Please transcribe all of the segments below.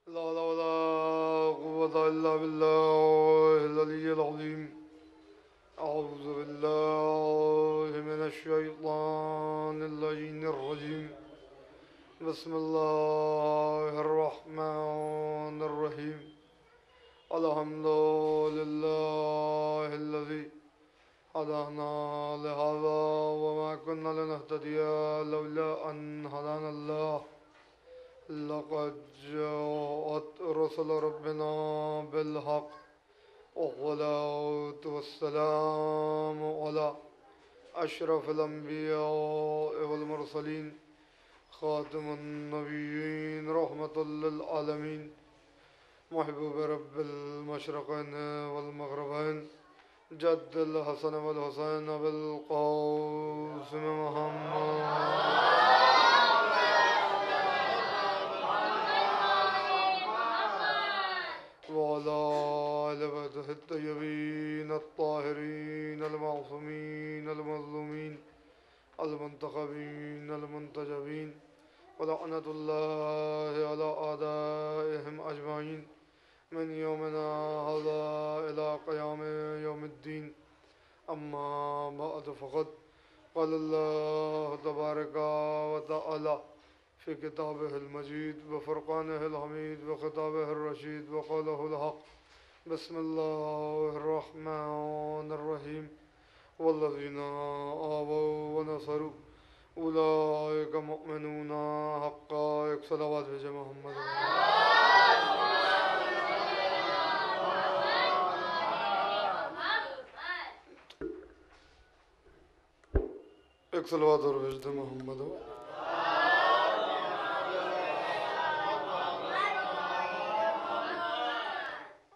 لا حول ولا قوة إلا بالله العلي العظيم. أعوذ بالله من الشيطان اللعين الرجيم. بسم الله الرحمن الرحيم. الحمد لله الذي هدانا لهذا وما كنا لنهتدي لولا أن هدانا الله. لقد جاءت رسل ربنا بالحق والصلاة والسلام على أشرف الأنبياء والمرسلين خاتم النبيين رحمة للعالمين محبوب رب المشرقين والمغربين جد الحسن والحسين بالقاسم محمد وعلى آل بيته الطيبين الطاهرين المعصومين المظلومين المنتخبين المنتجبين ولعنة الله على أعدائهم أجمعين من يومنا هذا إلى قيام يوم الدين. أما بعد فقد قال الله تبارك وتعالى في كتابه المجيد وفرقانه الحميد وخطابه الرشيد وقوله الحق. بسم الله الرحمن الرحيم. والذين آووا ونصروا أولئك مؤمنون حقا. ایک صلوات بھیجے محمد. ایک صلوات اور بھیجتے محمد.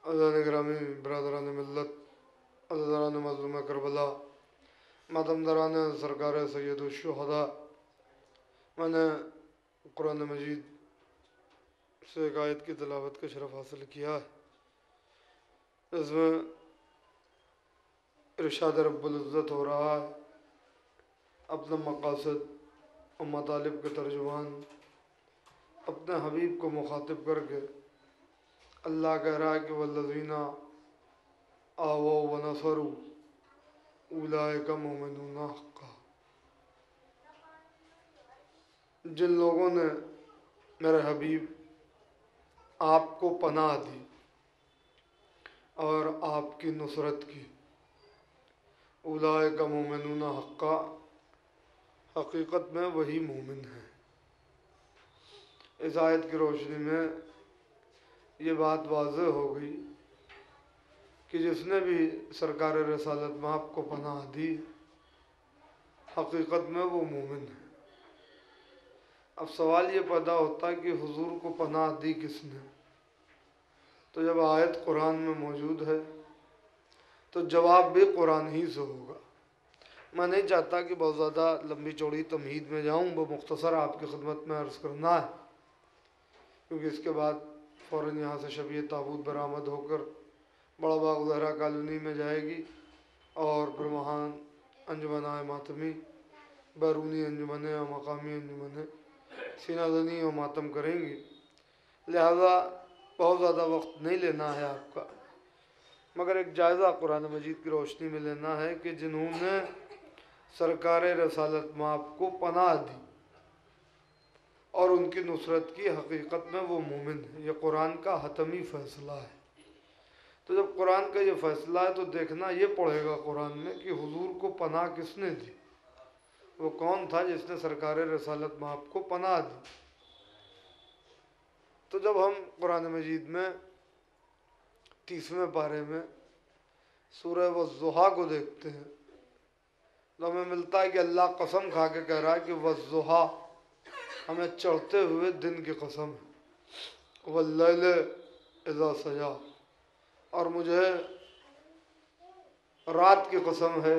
عزیزان گرامی، برادران ملت، عزیزان مظلوم کربلا، ماتمداران سرکار سید الشہداء، میں نے قرآن مجید سے ایک آیت کی تلاوت کا شرف حاصل کیا ہے. اس میں ارشاد رب العزت ہو رہا ہے، اپنے مقاصد و مطالب کے ترجمان اپنے حبیب کو مخاطب کر کے اللہ کہہ رہا ہے کہ والذین آووا ونصروا اولئک مؤمنون حقا. جن لوگوں نے میرے حبیب آپ کو پناہ دی اور آپ کی نصرت کی، اولئک مؤمنون حقا، حقیقت میں وہی مومن ہیں. اس آیت کی روشنی میں یہ بات واضح ہو گئی کہ جس نے بھی سرکار رسالت مآب کو پناہ دی حقیقت میں وہ مومن ہے. اب سوال یہ پیدا ہوتا ہے کہ حضور کو پناہ دی کس نے؟ تو جب آیت قرآن میں موجود ہے تو جواب بھی قرآن ہی سے ہوگا. میں نہیں چاہتا کہ بہت زیادہ لمبی چوڑی تمہید میں جاؤں، وہ مختصر آپ کی خدمت میں عرض کرنا ہے، کیونکہ اس کے بعد فوراً یہاں سے شبیہ تابوت برآمد ہو کر بڑا باغ زہرا کالونی میں جائے گی اور پھر وہاں انجمنائے ماتمی، بیرونی انجمنیں اور مقامی انجمنیں سینہ زنی و ماتم کریں گی. لہذا بہت زیادہ وقت نہیں لینا ہے آپ کا، مگر ایک جائزہ قرآن مجید کی روشنی میں لینا ہے کہ جنہوں نے سرکار رسالت مآب کو پناہ دی اور ان کی نصرت کی، حقیقت میں وہ مومن ہے. یہ قرآن کا حتمی فیصلہ ہے. تو جب قرآن کا یہ فیصلہ ہے تو دیکھنا یہ پڑے گا قرآن میں کہ حضور کو پناہ کس نے دی، وہ کون تھا جس نے سرکار رسالت مآب کو پناہ دی. تو جب ہم قرآن مجید میں 30ویں پارے میں سورہ والضحیٰ کو دیکھتے ہیں تو ہمیں ملتا ہے کہ اللہ قسم کھا کے کہہ رہا ہے کہ والضحیٰ، ہمیں چڑھتے ہوئے دن کی قسم ہے، واللیل اذا سجا، اور مجھے رات کی قسم ہے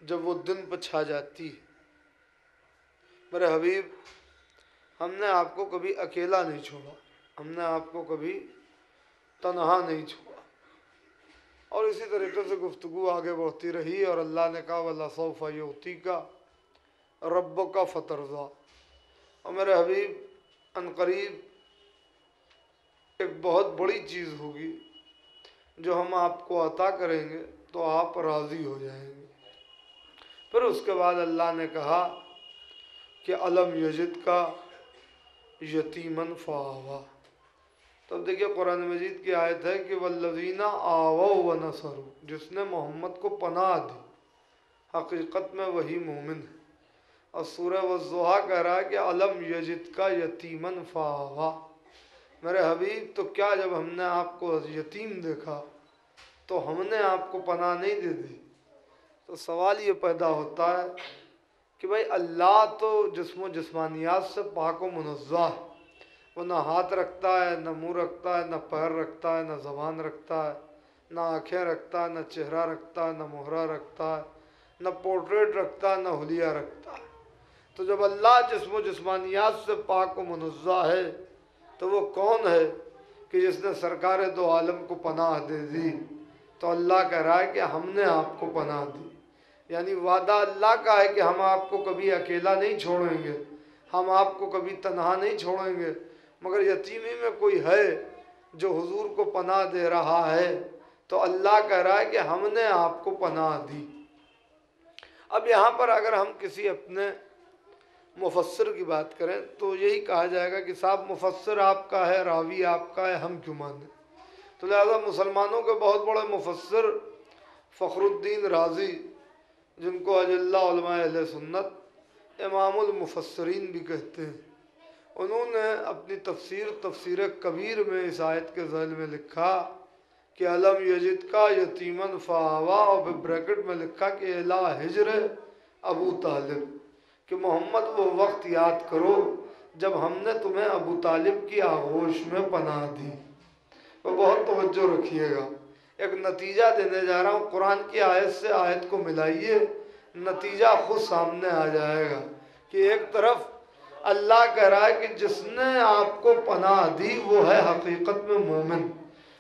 جب وہ دن پہ چھا جاتی ہے. میرے حبیب، ہم نے آپ کو کبھی اکیلا نہیں چھوڑا، ہم نے آپ کو کبھی تنہا نہیں چھوڑا. اور اسی طریقے سے گفتگو آگے بڑھتی رہی اور اللہ نے کہا وَلَسَوْفَ يُعْطِيكَ رَبُّكَ فَتَرْضَىٰ. اور میرے حبیب عنقریب ایک بہت بڑی چیز ہوگی جو ہم آپ کو عطا کریں گے تو آپ راضی ہو جائیں گے۔ پھر اس کے بعد اللہ نے کہا کہ الم یجد کا یتیمن فآوا۔ تو اب دیکھیے قرآن مجید کی آیت ہے کہ والذین آووا ونصروا، جس نے محمد کو پناہ دی حقیقت میں وہی مومن ہے۔ اور سورہ والضحیٰ کہہ رہا ہے کہ الم یجد کا یتیمن فآوا، میرے حبیب تو کیا جب ہم نے آپ کو یتیم دیکھا تو ہم نے آپ کو پناہ نہیں دے دی؟ تو سوال یہ پیدا ہوتا ہے کہ بھائی اللہ تو جسم و جسمانیات سے پاک و منزہ ہے، وہ نہ ہاتھ رکھتا ہے، نہ منہ رکھتا ہے، نہ پیر رکھتا ہے، نہ زبان رکھتا ہے، نہ آنکھیں رکھتا ہے، نہ چہرہ رکھتا ہے، نہ مہرہ رکھتا ہے، نہ پورٹریٹ رکھتا ہے، نہ حلیہ رکھتا ہے۔ تو جب اللہ جسم و جسمانیات سے پاک و منزہ ہے تو وہ کون ہے کہ جس نے سرکار دو عالم کو پناہ دے دی؟ تو اللہ کہہ رہا ہے کہ ہم نے آپ کو پناہ دی، یعنی وعدہ اللہ کا ہے کہ ہم آپ کو کبھی اکیلا نہیں چھوڑیں گے، ہم آپ کو کبھی تنہا نہیں چھوڑیں گے۔ مگر یتیمی میں کوئی ہے جو حضور کو پناہ دے رہا ہے تو اللہ کہہ رہا ہے کہ ہم نے آپ کو پناہ دی۔ اب یہاں پر اگر ہم کسی اپنے مفسر کی بات کریں تو یہی کہا جائے گا کہ صاحب مفسر آپ کا ہے، راوی آپ کا ہے، ہم کیوں مانیں؟ تو لہذا مسلمانوں کے بہت بڑے مفسر فخر الدین رازی، جن کو اجلہ علماء اہل سنت امام المفسرین بھی کہتے ہیں، انہوں نے اپنی تفسیر کبیر میں اس آیت کے ذیل میں لکھا کہ الم یجد کا یتیمن فآوا، اور پھر بریکٹ میں لکھا کہ الی ہجر ابو طالب، کہ محمد وہ وقت یاد کرو جب ہم نے تمہیں ابو طالب کی آغوش میں پناہ دی۔ وہ بہت توجہ رکھیے گا، ایک نتیجہ دینے جا رہا ہوں، قرآن کی آیت سے آیت کو ملائیے، نتیجہ خود سامنے آ جائے گا کہ ایک طرف اللہ کہہ رہا ہے کہ جس نے آپ کو پناہ دی وہ ہے حقیقت میں مومن،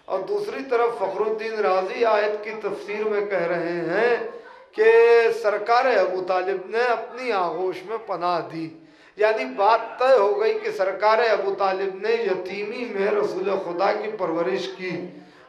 اور دوسری طرف فخر الدین رازی آیت کی تفسیر میں کہہ رہے ہیں کہ سرکار ابو طالب نے اپنی آغوش میں پناہ دی، یعنی بات طے ہو گئی کہ سرکار ابو طالب نے یتیمی میں رسول خدا کی پرورش کی،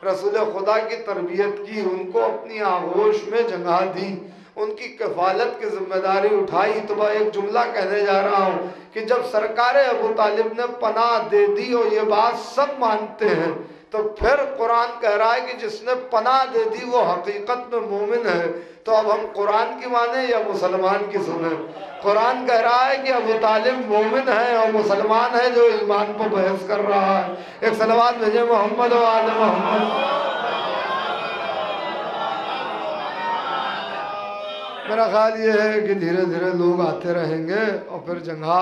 رسول خدا کی تربیت کی، ان کو اپنی آغوش میں جگہ دی، ان کی کفالت کی ذمہ داری اٹھائی۔ تو میں ایک جملہ کہنے جا رہا ہوں کہ جب سرکار ابو طالب نے پناہ دے دی اور یہ بات سب مانتے ہیں تو پھر قرآن کہہ رہا ہے کہ جس نے پناہ دے دی وہ حقیقت میں مومن ہے۔ تو اب ہم قرآن کی مانیں یا مسلمان کی سنیں؟ قرآن کہہ رہا ہے کہ ابو طالب مومن ہے اور مسلمان ہے جو ایمان پر بحث کر رہا ہے۔ ایک صلوات بھیجیں محمد و آل محمد۔ میرا خیال یہ ہے کہ دھیرے دھیرے لوگ آتے رہیں گے اور پھر جگہ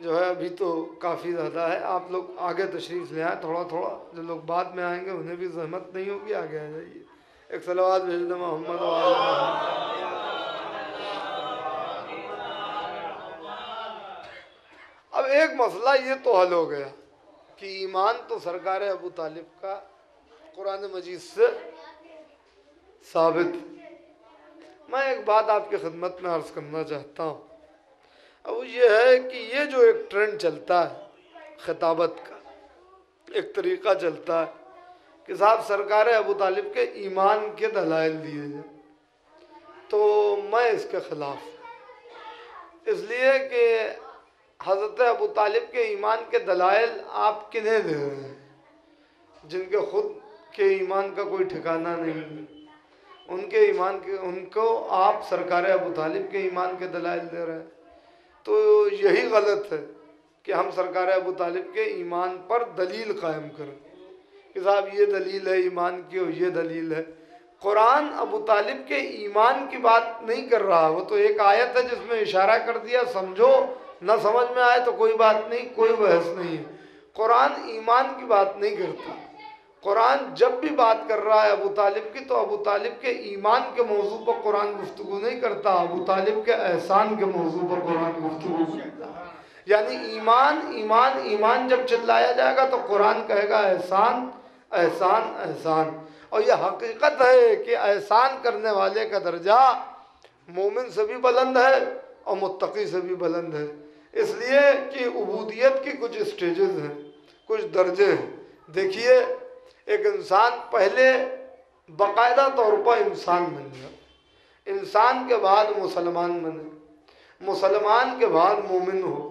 جو ہے ابھی تو کافی زیادہ ہے، آپ لوگ آگے تشریف لے آئیں تھوڑا تھوڑا، جو لوگ بعد میں آئیں گے انہیں بھی زحمت نہیں ہوگی، آگے آ جائیے۔ ایک صلوات بھیج دیں محمد و آل محمد۔ اب ایک مسئلہ یہ تو حل ہو گیا کہ ایمان تو سرکار ابو طالب کا قرآن مجید سے ثابت۔ میں ایک بات آپ کی خدمت میں عرض کرنا چاہتا ہوں، اب وہ یہ ہے کہ یہ جو ایک ٹرینڈ چلتا ہے خطابت کا، ایک طریقہ چلتا ہے کہ صاحب سرکار ابو طالب کے ایمان کے دلائل دیے جائیں، تو میں اس کے خلاف ہوں، اس لیے کہ حضرت ابو طالب کے ایمان کے دلائل آپ کنہیں دے رہے ہیں جن کے خود کے ایمان کا کوئی ٹھکانہ نہیں، ان کے ایمان کے، ان کو آپ سرکار ابو طالب کے ایمان کے دلائل دے رہے ہیں۔ تو یہی غلط ہے کہ ہم سرکار ابو طالب کے ایمان پر دلیل قائم کریں کہ صاحب یہ دلیل ہے ایمان کی اور یہ دلیل ہے۔ قرآن ابو طالب کے ایمان کی بات نہیں کر رہا، وہ تو ایک آیت ہے جس میں اشارہ کر دیا، سمجھو، نہ سمجھ میں آئے تو کوئی بات نہیں، کوئی بحث نہیں ہے۔ قرآن ایمان کی بات نہیں کرتا، قرآن جب بھی بات کر رہا ہے ابو طالب کی تو ابو طالب کے ایمان کے موضوع پر قرآن گفتگو نہیں کرتا، ابو طالب کے احسان کے موضوع پر قرآن گفتگو کرتا ہے۔ یعنی ایمان ایمان ایمان جب چلایا جائے گا تو قرآن کہے گا احسان احسان احسان، اور یہ حقیقت ہے کہ احسان کرنے والے کا درجہ مومن سے بھی بلند ہے اور متقی سے بھی بلند ہے، اس لیے کہ عبودیت کی کچھ سٹیجز ہیں، کچھ درجے ہیں، دیکھیے ایک انسان پہلے باقاعدہ طور پر انسان بن گیا، انسان کے بعد مسلمان بنے، مسلمان کے بعد مومن ہو،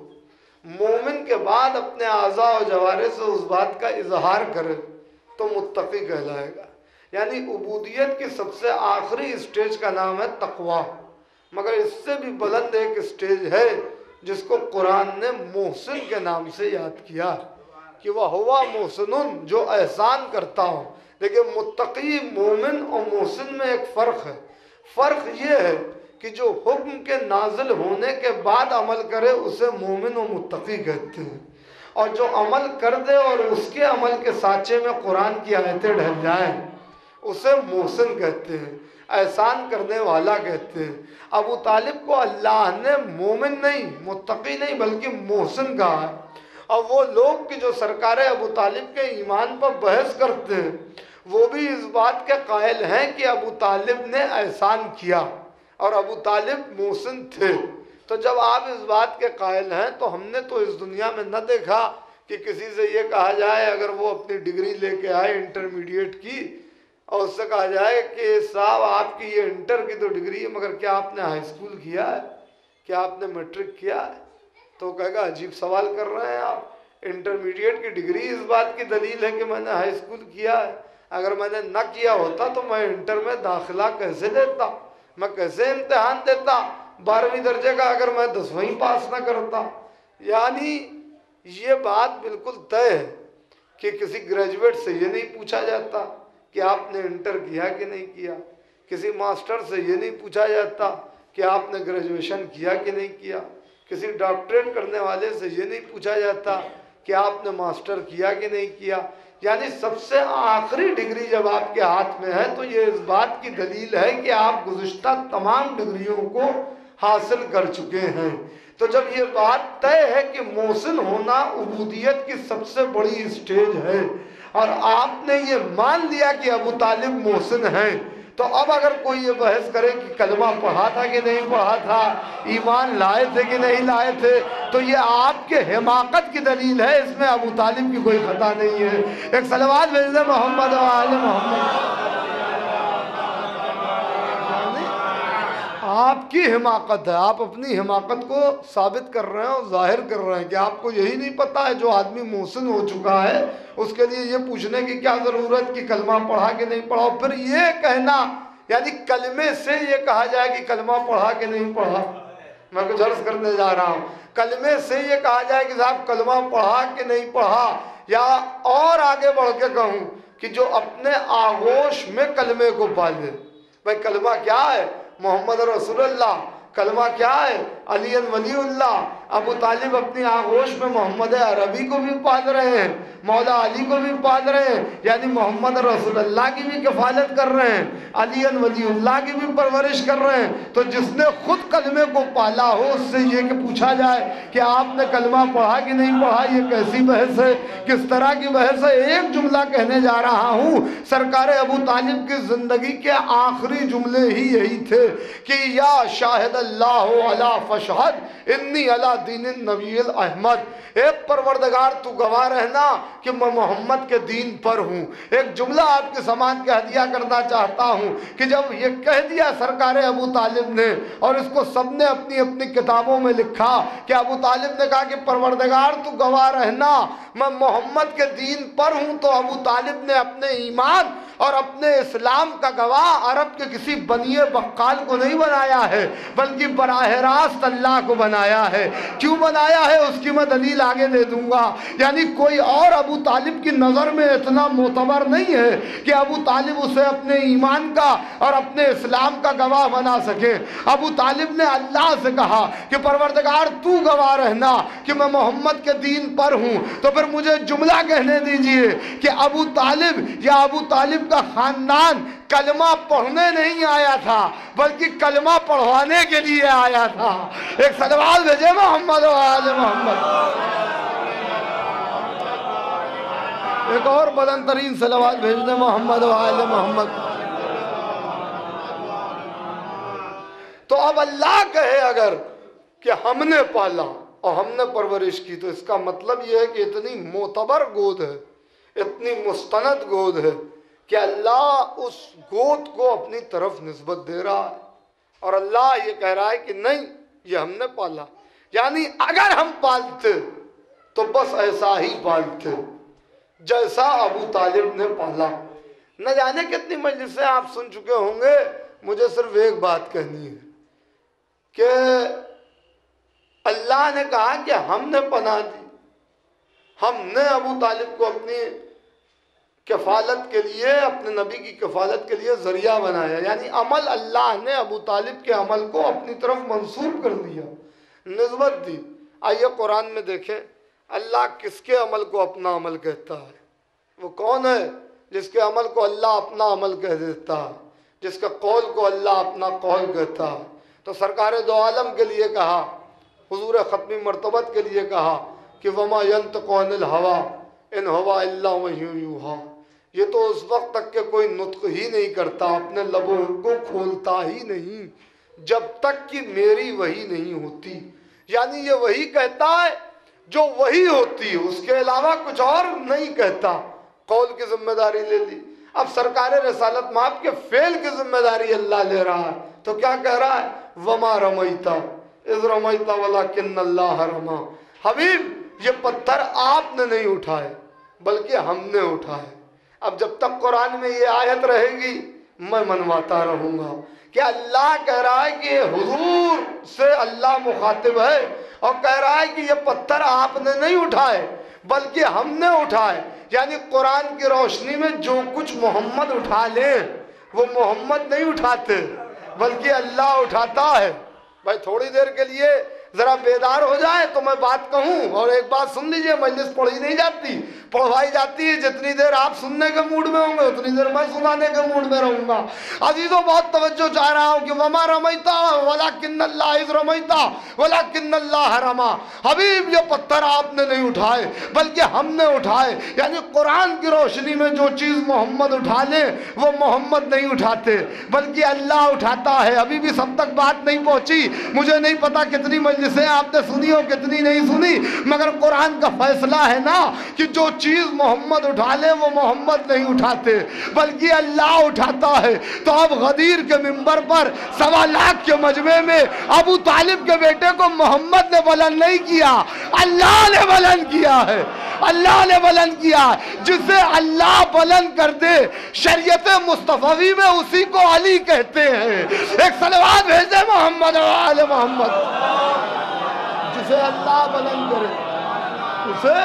مومن کے بعد اپنے اعضاء و جوارح سے اس بات کا اظہار کرے تو متقی کہلائے گا۔ یعنی عبودیت کی سب سے آخری اسٹیج کا نام ہے تقویٰ، مگر اس سے بھی بلند ایک اسٹیج ہے جس کو قرآن نے محسن کے نام سے یاد کیا کہ وہ ہوا محسن، جو احسان کرتا ہو۔ لیکن متقی، مومن اور محسن میں ایک فرق ہے، فرق یہ ہے کہ جو حکم کے نازل ہونے کے بعد عمل کرے اسے مومن و متقی کہتے ہیں، اور جو عمل کر دے اور اس کے عمل کے سانچے میں قرآن کی آیتیں ڈھل جائیں اسے محسن کہتے ہیں، احسان کرنے والا کہتے ہیں۔ ابو طالب کو اللہ نے مومن نہیں، متقی نہیں، بلکہ محسن کہا ہے۔ اور وہ لوگ کہ جو سرکار ابو طالب کے ایمان پر بحث کرتے ہیں وہ بھی اس بات کے قائل ہیں کہ ابو طالب نے احسان کیا اور ابو طالب محسن تھے۔ تو جب آپ اس بات کے قائل ہیں تو ہم نے تو اس دنیا میں نہ دیکھا کہ کسی سے یہ کہا جائے اگر وہ اپنی ڈگری لے کے آئے انٹرمیڈیٹ کی اور اس سے کہا جائے کہ صاحب آپ کی یہ انٹر کی تو ڈگری ہے مگر کیا آپ نے ہائی اسکول کیا ہے، کیا آپ نے میٹرک کیا ہے؟ تو کہے گا عجیب سوال کر رہے ہیں آپ، انٹرمیڈیٹ کی ڈگری اس بات کی دلیل ہے کہ میں نے ہائی اسکول کیا ہے؟ اگر میں نے نہ کیا ہوتا تو میں انٹر میں داخلہ کیسے دیتا، میں کیسے امتحان دیتا 12ویں درجے کا اگر میں 10ویں پاس نہ کرتا؟ یعنی یہ بات بالکل طے ہے کہ کسی گریجویٹ سے یہ نہیں پوچھا جاتا کہ آپ نے انٹر کیا کہ نہیں کیا، کسی ماسٹر سے یہ نہیں پوچھا جاتا کہ آپ نے گریجویشن کیا کہ نہیں کیا، کسی ڈاکٹریٹ کرنے والے سے یہ نہیں پوچھا جاتا کہ آپ نے ماسٹر کیا کہ نہیں کیا۔ یعنی سب سے آخری ڈگری جب آپ کے ہاتھ میں ہے تو یہ اس بات کی دلیل ہے کہ آپ گزشتہ تمام ڈگریوں کو حاصل کر چکے ہیں۔ تو جب یہ بات طے ہے کہ محسن ہونا عبودیت کی سب سے بڑی اسٹیج ہے اور آپ نے یہ مان لیا کہ ابو طالب محسن ہیں، تو اب اگر کوئی یہ بحث کرے کہ کلمہ پڑھا تھا کہ نہیں پڑھا تھا، ایمان لائے تھے کہ نہیں لائے تھے، تو یہ آپ کے حماقت کی دلیل ہے، اس میں ابو طالب کی کوئی خطا نہیں ہے۔ ایک صلوات بھیج دیں محمد و آل محمد۔ آپ کی حماقت ہے، آپ اپنی حماقت کو ثابت کر رہے ہیں اور ظاہر کر رہے ہیں کہ آپ کو یہی نہیں پتا ہے جو آدمی محسن ہو چکا ہے اس کے لیے یہ پوچھنے کی کیا ضرورت کہ کلمہ پڑھا کہ نہیں پڑھا، پھر یہ کہنا یعنی کلمے سے یہ کہا جائے کہ کلمہ پڑھا کہ نہیں پڑھا۔ میں کچھ عرض کرنے جا رہا ہوں، کلمے سے یہ کہا جائے کہ صاحب کلمہ پڑھا کہ نہیں پڑھا، یا اور آگے بڑھ کے کہوں کہ جو اپنے آغوش میں کلمے کو پالے۔ بھائی کلمہ کیا ہے؟ محمد رسول اللہ۔ کلمہ کیا ہے؟ علی ولی اللہ۔ ابو طالب اپنی آغوش میں محمد عربی کو بھی پال رہے ہیں، مولا علی کو بھی پال رہے ہیں، یعنی محمد رسول اللہ کی بھی کفالت کر رہے ہیں، علی ولی اللہ کی بھی پرورش کر رہے ہیں۔ تو جس نے خود کلمے کو پالا ہو اس سے یہ کہ پوچھا جائے کہ آپ نے کلمہ پڑھا کہ نہیں پڑھا، یہ کیسی بحث ہے، کس طرح کی بحث ہے؟ ایک جملہ کہنے جا رہا ہوں، سرکار ابو طالب کی زندگی کے آخری جملے ہی یہی تھے کہ یا شاہد اللہ علی فشہد انی علی دین النبی الاحمد، اے پروردگار تو گواہ رہنا کہ میں محمد کے دین پر ہوں۔ ایک جملہ آپ کے سماعت کے ہدیہ کرنا چاہتا ہوں کہ جب یہ کہہ دیا سرکار ابو طالب نے اور اس کو سب نے اپنی اپنی کتابوں میں لکھا کہ ابو طالب نے کہا کہ پروردگار تو گواہ رہنا میں محمد کے دین پر ہوں، تو ابو طالب نے اپنے ایمان اور اپنے اسلام کا گواہ عرب کے کسی بنیے بقال کو نہیں بنایا ہے بلکہ براہ راست اللہ کو بنایا ہے۔ کیوں بنایا ہے اس کی میں دلیل آگے دے دوں گا۔ یعنی کوئی اور ابو طالب کی نظر میں اتنا معتبر نہیں ہے کہ ابو طالب اسے اپنے ایمان کا اور اپنے اسلام کا گواہ بنا سکے۔ ابو طالب نے اللہ سے کہا کہ پروردگار تو گواہ رہنا کہ میں محمد کے دین پر ہوں، تو پھر مجھے جملہ کہنے دیجئے کہ ابو طالب یا ابو طالب کا خاندان کلمہ پڑھنے نہیں آیا تھا بلکہ کلمہ پڑھوانے کے لیے آیا تھا۔ ایک صلوات بھیجے محمد و آل محمد۔ ایک اور بلند ترین صلوات بھیج دیں محمد و آل محمد۔ تو اب اللہ کہے اگر کہ ہم نے پالا اور ہم نے پرورش کی تو اس کا مطلب یہ ہے کہ اتنی معتبر گود ہے، اتنی مستند گود ہے کہ اللہ اس گود کو اپنی طرف نسبت دے رہا ہے، اور اللہ یہ کہہ رہا ہے کہ نہیں، یہ ہم نے پالا، یعنی اگر ہم پالتے تو بس ایسا ہی پالتے جیسا ابو طالب نے پالا۔ نہ جانے کتنی مجلسیں آپ سن چکے ہوں گے، مجھے صرف ایک بات کہنی ہے کہ اللہ نے کہا کہ ہم نے پناہ دی، ہم نے ابو طالب کو اپنی کفالت کے لیے، اپنے نبی کی کفالت کے لیے ذریعہ بنایا، یعنی عمل اللہ نے ابو طالب کے عمل کو اپنی طرف منسوب کر دیا، نسبت دی۔ آئیے قرآن میں دیکھیں اللہ کس کے عمل کو اپنا عمل کہتا ہے۔ وہ کون ہے جس کے عمل کو اللہ اپنا عمل کہہ دیتا ہے، جس کے قول کو اللہ اپنا قول کہتا ہے؟ تو سرکار دو عالم کے لیے کہا، حضور ختمی مرتبت کے لیے کہا کہ وما ينطق عن الهوى ان هو الا وحی یوحی۔ یہ تو اس وقت تک کہ کوئی نطق ہی نہیں کرتا، اپنے لبوں کو کھولتا ہی نہیں جب تک کہ میری وحی نہیں ہوتی، یعنی یہ وحی کہتا ہے جو وحی ہوتی، اس کے علاوہ کچھ اور نہیں کہتا۔ قول کی ذمہ داری لے لی، اب سرکار رسالت مآب کے فعل کی ذمہ داری اللہ لے رہا ہے، تو کیا کہہ رہا ہے؟ وما رمیت اذ رمیت ولکن اللہ رمی۔ حبیب یہ پتھر آپ نے نہیں اٹھائے بلکہ ہم نے اٹھائے۔ اب جب تک قرآن میں یہ آیت رہے گی میں منواتا رہوں گا کہ اللہ کہہ رہا ہے کہ حضور سے اللہ مخاطب ہے اور کہہ رہا ہے کہ یہ پتھر آپ نے نہیں اٹھائے بلکہ ہم نے اٹھائے، یعنی قرآن کی روشنی میں جو کچھ محمد اٹھا لیں وہ محمد نہیں اٹھاتے بلکہ اللہ اٹھاتا ہے۔ بھائی تھوڑی دیر کے لیے ذرا بیدار ہو جائے تو میں بات کہوں، اور ایک بات سن لیجئے، مجلس پڑھی نہیں جاتی، پڑھوائی جاتی ہے۔ جتنی دیر آپ سننے کے موڈ میں ہوں گے اتنی دیر میں سنانے کے موڈ میں رہوں گا۔ عزیزوں بہت توجہ چاہ رہا ہوں کہ وما رمیتا ولکن اللہ اذ رمیتا ولکن اللہ رمی۔ حبیب یہ پتھر آپ نے نہیں اٹھائے بلکہ ہم نے اٹھائے، یعنی قرآن کی روشنی میں جو چیز محمد اٹھا لیں وہ محمد نہیں اٹھاتے بلکہ اللہ اٹھاتا ہے۔ ابھی بھی سب تک بات نہیں پہنچی، مجھے نہیں پتا کتنی مجلسیں آپ نے سنی ہو کتنی نہیں سنی، مگر قرآن کا فیصلہ ہے نا کہ جو چیز محمد اٹھا لے وہ محمد نہیں اٹھاتے بلکہ اللہ اٹھاتا ہے۔ تو اب غدیر کے منبر پر 1.25 لاکھ کے مجمع میں ابو طالب کے بیٹے کو محمد نے بلند نہیں کیا، اللہ نے بلند کیا ہے، اللہ نے بلند کیا ہے۔ جسے اللہ بلند کر دے شریعت مصطفی میں اسی کو علی کہتے ہیں۔ ایک صلوات بھیجے محمد و آل محمد۔ جسے اللہ بلند کرے اسے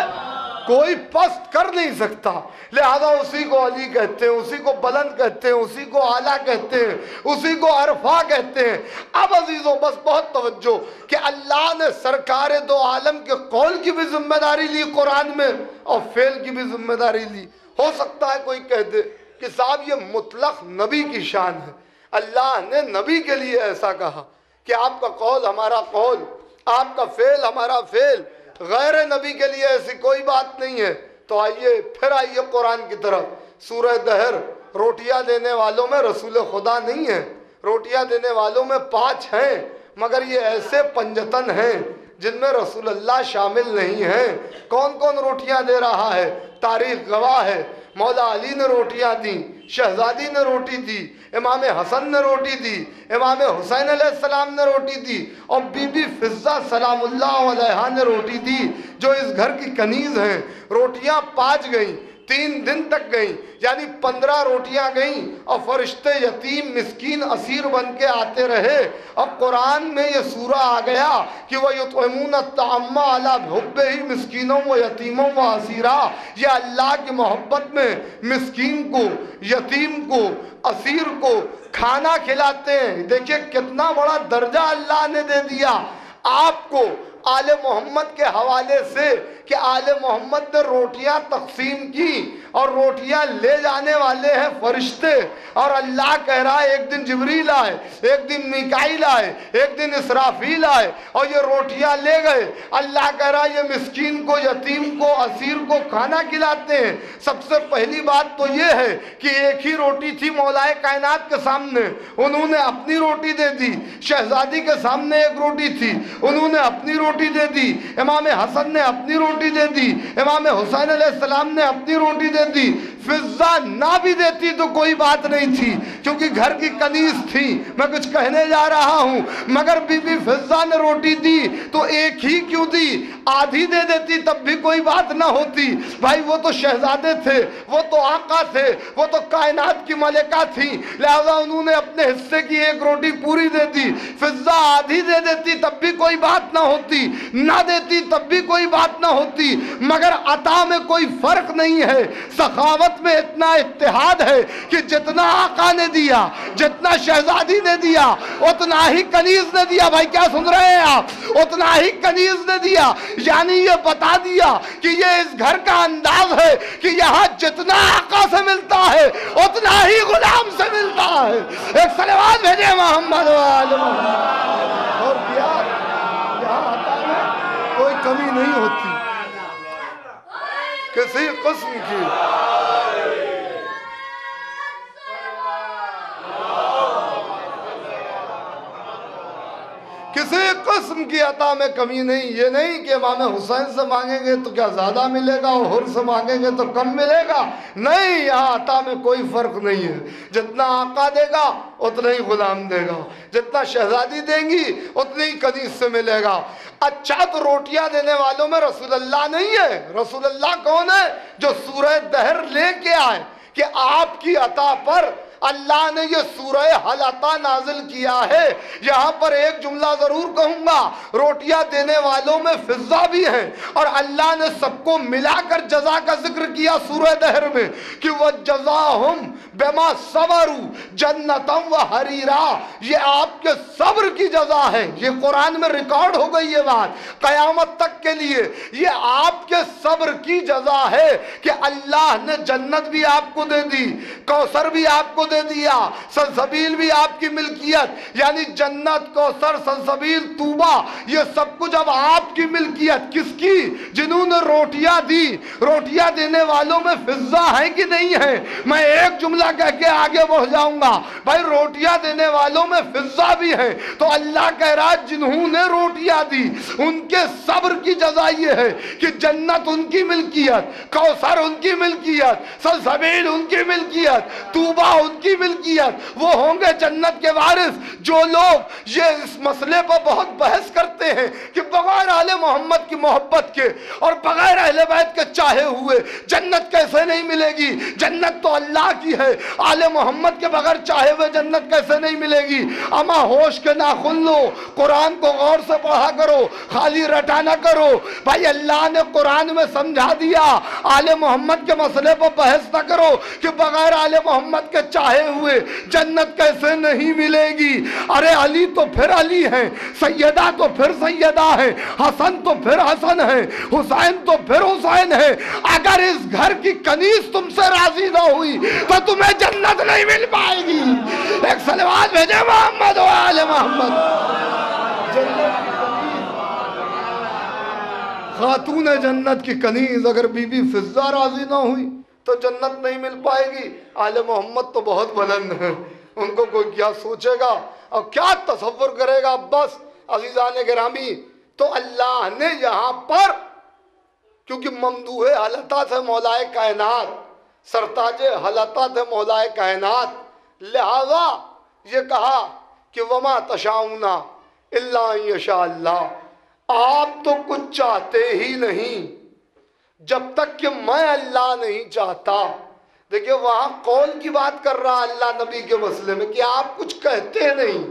کوئی پست کر نہیں سکتا، لہذا اسی کو علی کہتے ہیں، اسی کو بلند کہتے ہیں، اسی کو اعلیٰ کہتے ہیں، اسی کو عرفہ کہتے ہیں۔ اب عزیزوں بس بہت توجہ کہ اللہ نے سرکار دو عالم کے قول کی بھی ذمہ داری لی قرآن میں اور فعل کی بھی ذمہ داری لی۔ ہو سکتا ہے کوئی کہہ دے کہ صاحب یہ مطلق نبی کی شان ہے، اللہ نے نبی کے لیے ایسا کہا کہ آپ کا قول ہمارا قول، آپ کا فعل ہمارا فعل، غیر نبی کے لیے ایسی کوئی بات نہیں ہے۔ تو آئیے پھر آئیے قرآن کی طرف۔ سورہ دہر، روٹیاں دینے والوں میں رسول خدا نہیں ہے، روٹیاں دینے والوں میں 5 ہیں، مگر یہ ایسے 55 ہیں جن میں رسول اللہ شامل نہیں ہیں۔ کون کون روٹیاں دے رہا ہے؟ تاریخ گواہ ہے۔ مولا علی نے روٹیاں دیں، شہزادی نے روٹی دی، امام حسن نے روٹی دی، امام حسین علیہ السلام نے روٹی دی، اور بی بی فضہ سلام اللہ علیہا نے روٹی دی جو اس گھر کی کنیز ہیں۔ روٹیاں 5 گئیں، 3 دن تک گئیں، یعنی 15 روٹیاں گئیں، اور فرشتے یتیم مسکین اسیر بن کے آتے رہے۔ اور قرآن میں یہ سورہ آ گیا کہ وَيُطْعِمُونَ الطَّعَامَ عَلَىٰ حُبِّهِ مِسْكِينًا وَيَتِيمًا وَأَسِيرًا۔ یہ اللہ کی محبت میں مسکین کو، یتیم کو، اسیر کو کھانا کھلاتے ہیں۔ دیکھیں کتنا بڑا درجہ اللہ نے دے دیا آپ کو آل محمد کے حوالے سے کہ آل محمد نے روٹیاں تقسیم کی اور روٹیاں لے جانے والے ہیں فرشتے، اور اللہ کہہ رہا ہے ایک دن جبریل آئے، ایک دن میکائیل آئے، ایک دن اسرافیل آئے اور یہ روٹیاں لے گئے۔ اللہ کہہ رہا ہے یہ مسکین کو، یتیم کو، اسیر کو کھانا کھلاتے ہیں۔ سب سے پہلی بات تو یہ ہے کہ ایک ہی روٹی تھی مولا کائنات کے سامنے، انہوں نے اپنی روٹی دے دی۔ شہزادی کے سامنے ایک روٹی تھی، انہوں نے اپنی روٹی روٹی دے دی، امام حسن نے اپنی روٹی دے دی، امام حسین علیہ السلام نے اپنی روٹی دے دی۔ فضہ نہ بھی دیتی تو کوئی بات نہیں تھی، کیونکہ گھر کی کنیز تھی۔ میں کچھ کہنے جا رہا ہوں، مگر بی بی فضہ نے روٹی دی تو ایک ہی کیوں دی؟ آدھی دے دیتی تب بھی کوئی بات نہ ہوتی۔ بھائی وہ تو شہزادے تھے، وہ تو آقا تھے، وہ تو کائنات کی ملکہ تھی، لہذا انہوں نے اپنے حصے کی ایک روٹی پوری دے دی۔ فضہ آدھی دے دیتی تب بھی کوئی بات نہ ہوتی، نہ دیتی تب بھی کوئی بات نہ ہوتی، مگر عطا میں کوئی فرق نہیں ہے۔ سخاوت میں اتنا اتحاد ہے کہ جتنا آقا نے دیا، جتنا شہزادی نے دیا، اتنا ہی کنیز نے دیا۔ بھائی کیا سن رہے ہیں آپ؟ اتنا ہی کنیز نے دیا، یعنی یہ بتا دیا کہ یہ اس گھر کا انداز ہے کہ یہاں جتنا آقا سے ملتا ہے اتنا ہی غلام سے ملتا ہے۔ ایک صلوات بھیجے محمد وآل محمد۔ اور یہاں عطا میں کوئی کمی نہیں ہوتی کسی قسم کی۔ کسی قسم کی عطا میں کمی نہیں۔ یہ نہیں کہ امام حسین سے مانگیں گے تو کیا زیادہ ملے گا اور حر سے مانگیں گے تو کم ملے گا، نہیں، یہاں عطا میں کوئی فرق نہیں ہے۔ جتنا آقا دے گا اتنا ہی غلام دے گا، جتنا شہزادی دیں گی اتنی ہی کنیز سے ملے گا۔ اچھا تو روٹیاں دینے والوں میں رسول اللہ نہیں ہے؟ رسول اللہ کون ہے؟ جو سورہ دہر لے کے آئے کہ آپ کی عطا پر اللہ نے یہ سورہ حل عطا نازل کیا ہے۔ یہاں پر ایک جملہ ضرور کہوں گا، روٹیاں دینے والوں میں فضہ بھی ہیں، اور اللہ نے سب کو ملا کر جزا کا ذکر کیا سورہ دہر میں کہ وَجَزَاهُمْ بِمَا صَبَرُوا جَنَّةً وَحَرِيرًا۔ یہ آپ کے صبر کی جزا ہے، یہ قرآن میں ریکارڈ ہو گئی یہ بات قیامت تک کے لیے۔ یہ آپ کے صبر کی جزا ہے کہ اللہ نے جنت بھی آپ کو دے دی، کوثر بھی آپ کو دے دیا، سلسبیل بھی آپ کی ملکیت، یعنی جنت، کوثر، سلسبیل، طوبہ، یہ سب کچھ اب آپ کی ملکیت۔ کس کی؟ جنہوں نے روٹیاں دی۔ روٹیاں دینے والوں میں فضہ ہے کہ نہیں ہے؟ میں ایک جملہ کہہ کے آگے بڑھ جاؤں گا۔ بھائی روٹیاں دینے والوں میں فضہ بھی ہے، تو اللہ کہہ رہا جنہوں نے روٹیاں دی ان کے صبر کی جزا یہ ہے کہ جنت ان کی ملکیت، کوثر ان کی ملکیت، سلسبیل ان کی ملکیت، طوبہ ان کی ملکیت، وہ ہوں گے جنت کے وارث۔ جو لوگ یہ اس مسئلے پر بہت بحث کرتے ہیں کہ بغیر آل محمد کی محبت کے اور بغیر اہل بیت کے چاہے ہوئے جنت کیسے نہیں ملے گی، جنت تو اللہ کی ہے، آل محمد کے بغیر چاہے ہوئے جنت کیسے نہیں ملے گی؟ اما ہوش کے ناخن لو، قرآن کو غور سے پڑھا کرو، خالی رٹا نہ کرو۔ بھائی اللہ نے قرآن میں سمجھا دیا، آل محمد کے مسئلے پر بحث نہ کرو کہ بغیر آل محمد کے چاہے ہوئے جنت کیسے نہیں ملے گی۔ ارے علی تو پھر علی ہیں، سیدہ تو پھر سیدہ ہیں، حسن تو پھر حسن ہیں، حسین تو پھر حسین ہیں۔ اگر اس گھر کی کنیز تم سے راضی نہ ہوئی تو تمہیں جنت نہیں مل پائے گی۔ ایک صلوات بھیجے محمد و آل محمد۔ جنت کی کنیز، خاتون جنت کی کنیز اگر بی بی فضہ راضی نہ ہوئی تو جنت نہیں مل پائے گی۔ آل محمد تو بہت بلند ہیں، ان کو کوئی کیا سوچے گا اور کیا تصور کرے گا۔ بس عزیزان گرامی، تو اللہ نے یہاں پر کیونکہ ممدوح حلطہ تھے مولائے کائنات، سرتاج حلطہ تھے مولائے کائنات، لہذا یہ کہا کہ وما تشاؤون الا ان یشاء اللہ، آپ تو کچھ چاہتے ہی نہیں جب تک کہ میں اللہ نہیں چاہتا۔ دیکھیں وہاں قول کی بات کر رہا اللہ نبی کے مسئلے میں کہ آپ کچھ کہتے نہیں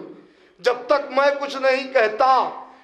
جب تک میں کچھ نہیں کہتا۔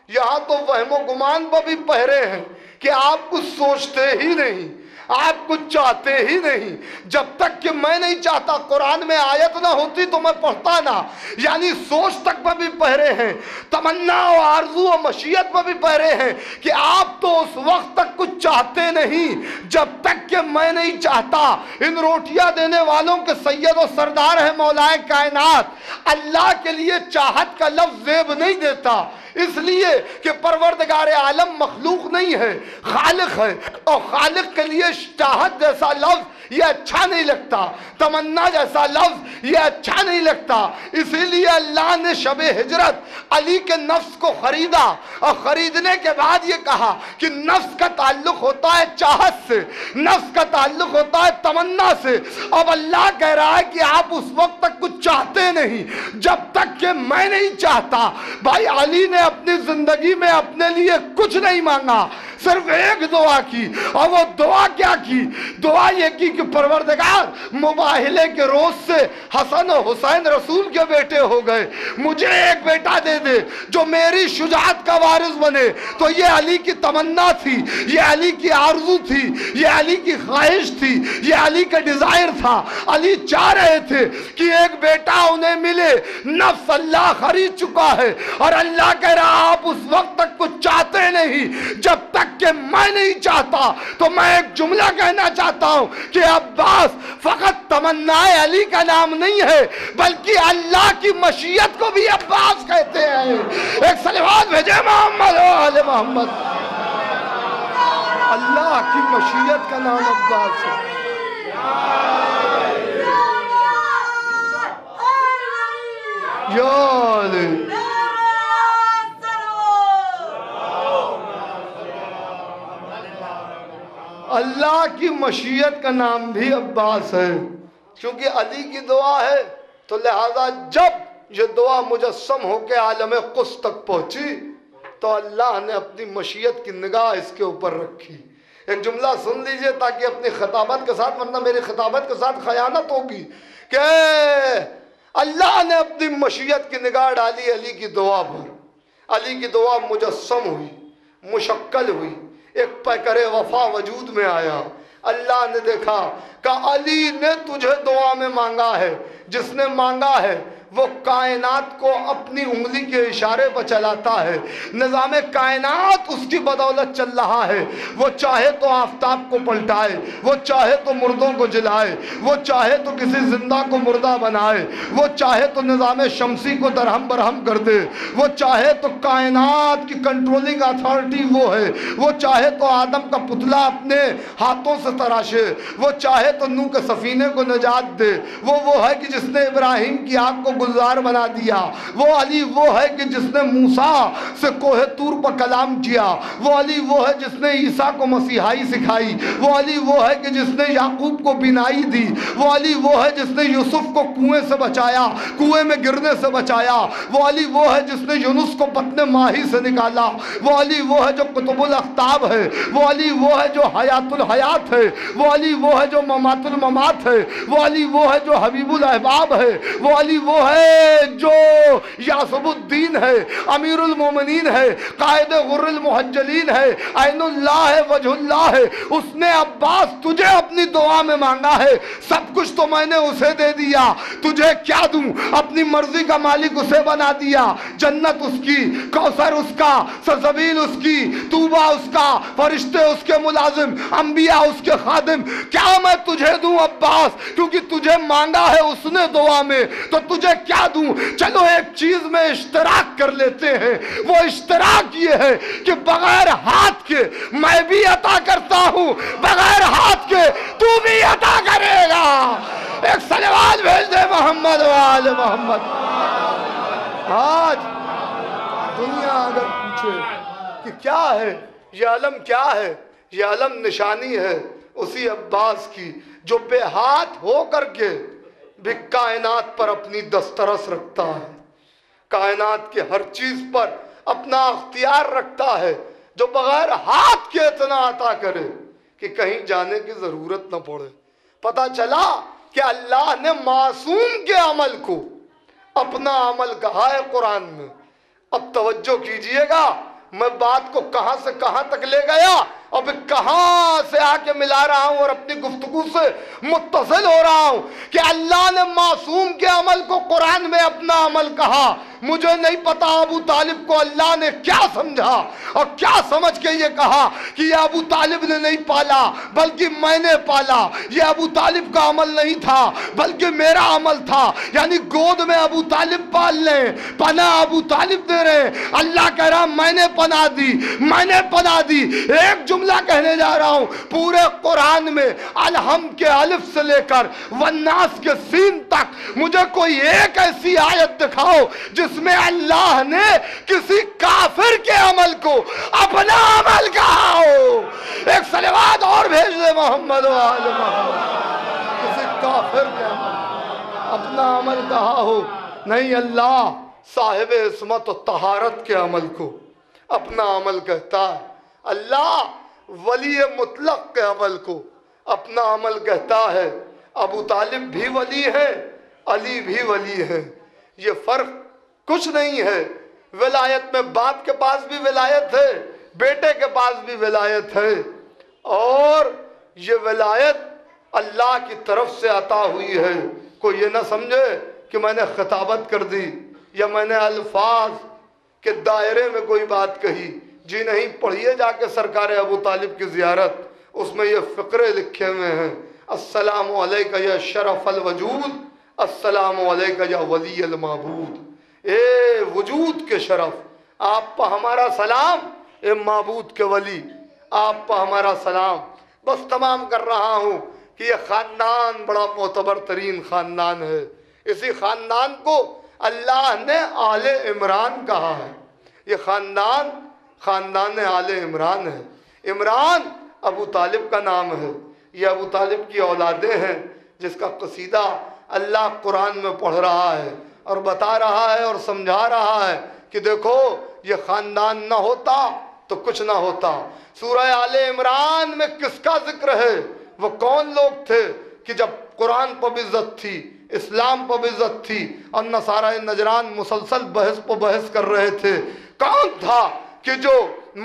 یہاں تو وہم و گمان پر بھی پہرے ہیں کہ آپ کچھ سوچتے ہی نہیں، آپ کچھ چاہتے ہی نہیں جب تک کہ میں نہیں چاہتا۔ قرآن میں آیت نہ ہوتی تو میں پڑھتا نہ، یعنی سوچ تک پر بھی پہرے ہیں، تمنا و آرزو و مشیت پر بھی پہرے ہیں کہ آپ تو اس وقت تک کچھ چاہتے نہیں جب تک کہ میں نہیں چاہتا۔ ان روٹیاں دینے والوں کے سید و سردار ہیں مولائے کائنات، اللہ کے لیے چاہت کا لفظ زیب نہیں دیتا، اس لیے کہ پروردگار عالم مخلوق نہیں ہے، خالق ہے، اور خالق کے لیے چاہت جیسا لفظ یہ اچھا نہیں لگتا، تمنا جیسا لفظ یہ اچھا نہیں لگتا، اسی لیے اللہ نے شب ہجرت علی کے نفس کو خریدا، اور خریدنے کے بعد یہ کہا کہ نفس کا تعلق ہوتا ہے چاہت سے، نفس کا تعلق ہوتا ہے تمنا سے۔ اب اللہ کہہ رہا ہے کہ آپ اس وقت تک کچھ چاہتے نہیں جب تک کہ میں نہیں چاہتا۔ بھائی علی نے اپنی زندگی میں اپنے لیے کچھ نہیں مانگا، صرف ایک دعا کی، اور وہ دعا کیا کی؟ دعا یہ کی کہ پروردگار مباہلے کے روز سے حسن و حسین رسول کے بیٹے ہو گئے، مجھے ایک بیٹا دے دے جو میری شجاعت کا وارث بنے۔ تو یہ علی کی تمنا تھی، یہ علی کی آرزو تھی، یہ علی کی خواہش تھی، یہ علی کا ڈیزائر تھا۔ علی چاہ رہے تھے کہ ایک بیٹا انہیں ملے، نفس اللہ خرید چکا ہے، اور اللہ کہہ رہا آپ اس وقت تک کچھ چاہتے نہیں جب تک کہ میں نہیں چاہتا۔ تو میں ایک جملہ کہنا چاہتا ہوں کہ عباس فقط تمنا علی کا نام نہیں ہے، بلکہ اللہ کی مشیت کو بھی عباس کہتے ہیں۔ ایک صلوات بھیجے محمد و آل محمد۔ اللہ کی مشیت کا نام عباس ہے۔ یا علی اللہ کی مشیت کا نام بھی عباس ہے، کیونکہ علی کی دعا ہے، تو لہذا جب یہ دعا مجسم ہو کے عالم قدس تک پہنچی تو اللہ نے اپنی مشیت کی نگاہ اس کے اوپر رکھی۔ ایک جملہ سن لیجئے تاکہ اپنی خطابت کے ساتھ، ورنہ میری خطابت کے ساتھ خیانت ہوگی، کہ اللہ نے اپنی مشیت کی نگاہ ڈالی علی کی دعا پر۔ علی کی دعا مجسم ہوئی، مشکل ہوئی، ایک پیکر وفا وجود میں آیا۔ اللہ نے دیکھا کہ علی نے تجھے دعا میں مانگا ہے، جس نے مانگا ہے وہ کائنات کو اپنی انگلی کے اشارے پر چلاتا ہے، نظام کائنات اس کی بدولت چل رہا ہے۔ وہ چاہے تو آفتاب کو پلٹائے، وہ چاہے تو مردوں کو جلائے، وہ چاہے تو کسی زندہ کو مردہ بنائے، وہ چاہے تو نظام شمسی کو درہم برہم کر دے، وہ چاہے تو کائنات کی کنٹرولنگ اتھارٹی وہ ہے، وہ چاہے تو آدم کا پتلا اپنے ہاتھوں سے تراشے، وہ چاہے تو نوح کے سفینے کو نجات دے، وہ ہے کہ جس نے ابراہیم کی آگ کو گلزار بنا دیا، وہ علی وہ ہے کہ جس نے موسیٰ سے کوہ طور پر کلام کیا، وہ علی وہ ہے جس نے عیسیٰ کو مسیحائی سکھائی، وہ علی وہ ہے کہ جس نے یعقوب کو بینائی دی، وہ علی وہ ہے جس نے یوسف کو کنویں سے بچایا، کنویں میں گرنے سے بچایا، وہ علی وہ ہے جس نے یونس کو بطن ماہی سے نکالا، وہ علی وہ ہے جو قطب الاقطاب ہے، وہ علی وہ ہے جو حیات الحیات ہے، وہ علی وہ ہے جو ممات الممات ہے، وہ علی وہ ہے جو حبیب الاحباب ہے، وہ علی وہ ہے جو یاسب الدین ہے، امیر المومنین ہے، قائد غر المحجلین ہے، عین اللہ ہے، وجہ اللہ ہے۔ اس نے عباس تجھے اپنی دعا میں مانگا ہے، سب کچھ تو میں نے اسے دے دیا، تجھے کیا دوں؟ اپنی مرضی کا مالک اسے بنا دیا، جنت اس کی، کوثر اس کا، سلسبیل اس کی، طوبہ اس کا، فرشتے اس کے ملازم، انبیاء اس کے خادم۔ کیا میں تجھے دوں عباس؟ کیونکہ تجھے مانگا ہے اس نے دعا میں، تو تجھے کیا دوں؟ چلو ایک چیز میں اشتراک کر لیتے ہیں، وہ اشتراک یہ ہے کہ بغیر ہاتھ کے میں بھی عطا کرتا ہوں، بغیر ہاتھ کے تو بھی عطا کرے گا۔ ایک صلوات بھیج دے محمد و آل محمد۔ آج دنیا اگر پوچھے کہ کیا ہے یہ علم، کیا ہے یہ علم، نشانی ہے اسی عباس کی جو بے ہاتھ ہو کر کے بھی کائنات پر اپنی دسترس رکھتا ہے، کائنات کے ہر چیز پر اپنا اختیار رکھتا ہے، جو بغیر ہاتھ کے اتنا عطا کرے کہ کہیں جانے کی ضرورت نہ پڑے۔ پتہ چلا کہ اللہ نے معصوم کے عمل کو اپنا عمل کہا ہے قرآن میں۔ اب توجہ کیجئے گا، میں بات کو کہاں سے کہاں تک لے گیا، اب کہاں سے آ کے ملا رہا ہوں اور اپنی گفتگو سے متصل ہو رہا ہوں کہ اللہ نے معصوم کے عمل کو قرآن میں اپنا عمل کہا۔ مجھے نہیں پتا ابو طالب کو اللہ نے کیا سمجھا اور کیا سمجھ کے یہ کہا کہ یہ ابو طالب نے نہیں پالا بلکہ میں نے پالا، یہ ابو طالب کا عمل نہیں تھا بلکہ میرا عمل تھا، یعنی گود میں ابو طالب پال لیں، پناہ ابو طالب دے رہے، اللہ کہہ رہا میں نے پناہ دی، میں نے پناہ دی۔ ایک جملہ کہنے جا رہا ہوں، پورے قرآن میں الحم کے الف سے لے کر والناس کے سین تک مجھے کوئی ایک ایسی آیت دکھاؤ جس میں اللہ نے کسی کافر کے عمل کو اپنا عمل کہا ہو۔ ایک صلوات اور بھیج دے محمد و آل محمد۔ کسی کافر کے عمل اپنا عمل کہا ہو، نہیں، اللہ صاحب عصمت و طہارت کے عمل کو اپنا عمل کہتا ہے، اللہ ولی مطلق کے عمل کو اپنا عمل کہتا ہے۔ ابو طالب بھی ولی ہے، علی بھی ولی ہے، یہ فرق کچھ نہیں ہے۔ ولایت میں باپ کے پاس بھی ولایت ہے، بیٹے کے پاس بھی ولایت ہے، اور یہ ولایت اللہ کی طرف سے عطا ہوئی ہے۔ کوئی یہ نہ سمجھے کہ میں نے خطابت کر دی یا میں نے الفاظ کے دائرے میں کوئی بات کہی، جی نہیں، پڑھیے جا کے سرکار ابو طالب کی زیارت، اس میں یہ فقرے لکھے ہوئے ہیں، السلام علیکہ یا شرف الوجود، السلام علیکہ یا ولی المعبود۔ اے وجود کے شرف، آپ پہ ہمارا سلام، اے معبود کے ولی، آپ پہ ہمارا سلام۔ بس تمام کر رہا ہوں کہ یہ خاندان بڑا معتبر ترین خاندان ہے، اسی خاندان کو اللہ نے آل عمران کہا ہے۔ یہ خاندان آل عمران ہے۔ عمران ابو طالب کا نام ہے، یہ ابو طالب کی اولادیں ہیں، جس کا قصیدہ اللہ قرآن میں پڑھ رہا ہے اور بتا رہا ہے اور سمجھا رہا ہے کہ دیکھو یہ خاندان نہ ہوتا تو کچھ نہ ہوتا۔ سورہ آل عمران میں کس کا ذکر ہے؟ وہ کون لوگ تھے کہ جب قرآن پر بھی عزت تھی، اسلام پر بھی عزت تھی، اور نصارہ نجران مسلسل بحث پر بحث کر رہے تھے، کون تھا کہ جو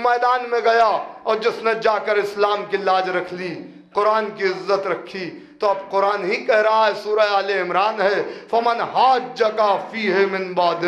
میدان میں گیا اور جس نے جا کر اسلام کی لاج رکھ لی، قرآن کی عزت رکھی؟ تو اب قرآن ہی کہہ رہا ہے، سورہ آل عمران ہے، فمن حاجک فیہ من بعد،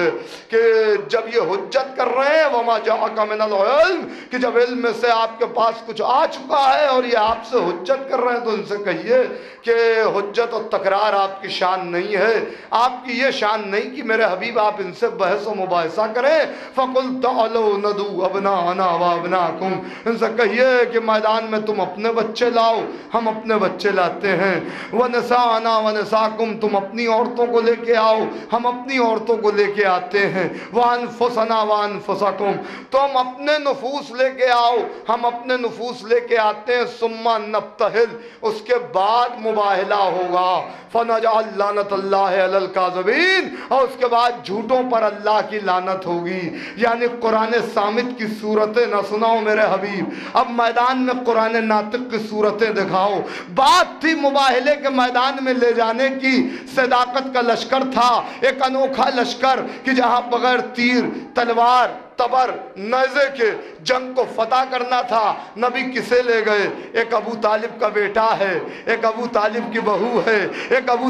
کہ جب یہ حجت کر رہے ہیں وما جاءک من العلم، کہ جب علم میں سے آپ کے پاس کچھ آ چکا ہے اور یہ آپ سے حجت کر رہے ہیں، تو ان سے کہیے کہ حجت و تکرار آپ کی شان نہیں ہے، آپ کی یہ شان نہیں کہ میرے حبیب آپ ان سے بحث و مباحثہ کریں۔ فَقُلْ تَعْلُوا نَدُوا أَبْنَاءَنَا وَأَبْنَاءَكُمْ، ان سے کہیے کہ میدان میں تم اپنے بچے لاؤ، ہم اپنے بچے لاتے ہیں، وَنِسَاءَنَا وَنِسَاءَكُمْ، تم اپنی عورتوں کو لے کے آؤ، ہم اپنی عورتوں کو لے کے آتے ہیں، وَأَنفُسَنَا وَأَنفُسَكُمْ، تم اپنے نفوس لے کے آؤ، ہم اپنے نفوس لے کے آتے ہیں، ثُمَّ نَبْتَهِلْ، اس کے بعد مباہلہ ہوگا، فَنَجْعَلْ لَعْنَةَ اللَّهِ عَلَى الْكَاذِبِينَ، اور اس کے بعد جھوٹوں پر اللہ کی لعنت ہوگی۔ یعنی قرآن صامت کی صورتیں نہ سناؤ میرے حبیب، اب میدان میں قرآن ناطق کی صورتیں دکھاؤ۔ بات تھی مباہلے کے میدان میں لے جانے کی، صداقت کا لشکر تھا، ایک انوکھا لشکر کہ جہاں بغیر تیر، تلوار، تبر، نیزے کے جنگ کو فتح کرنا تھا، نبی کسے لے گئے؟ ایک ابو طالب کا بیٹا ہے، ایک ابو طالب کی بہو ہے، ایک ابو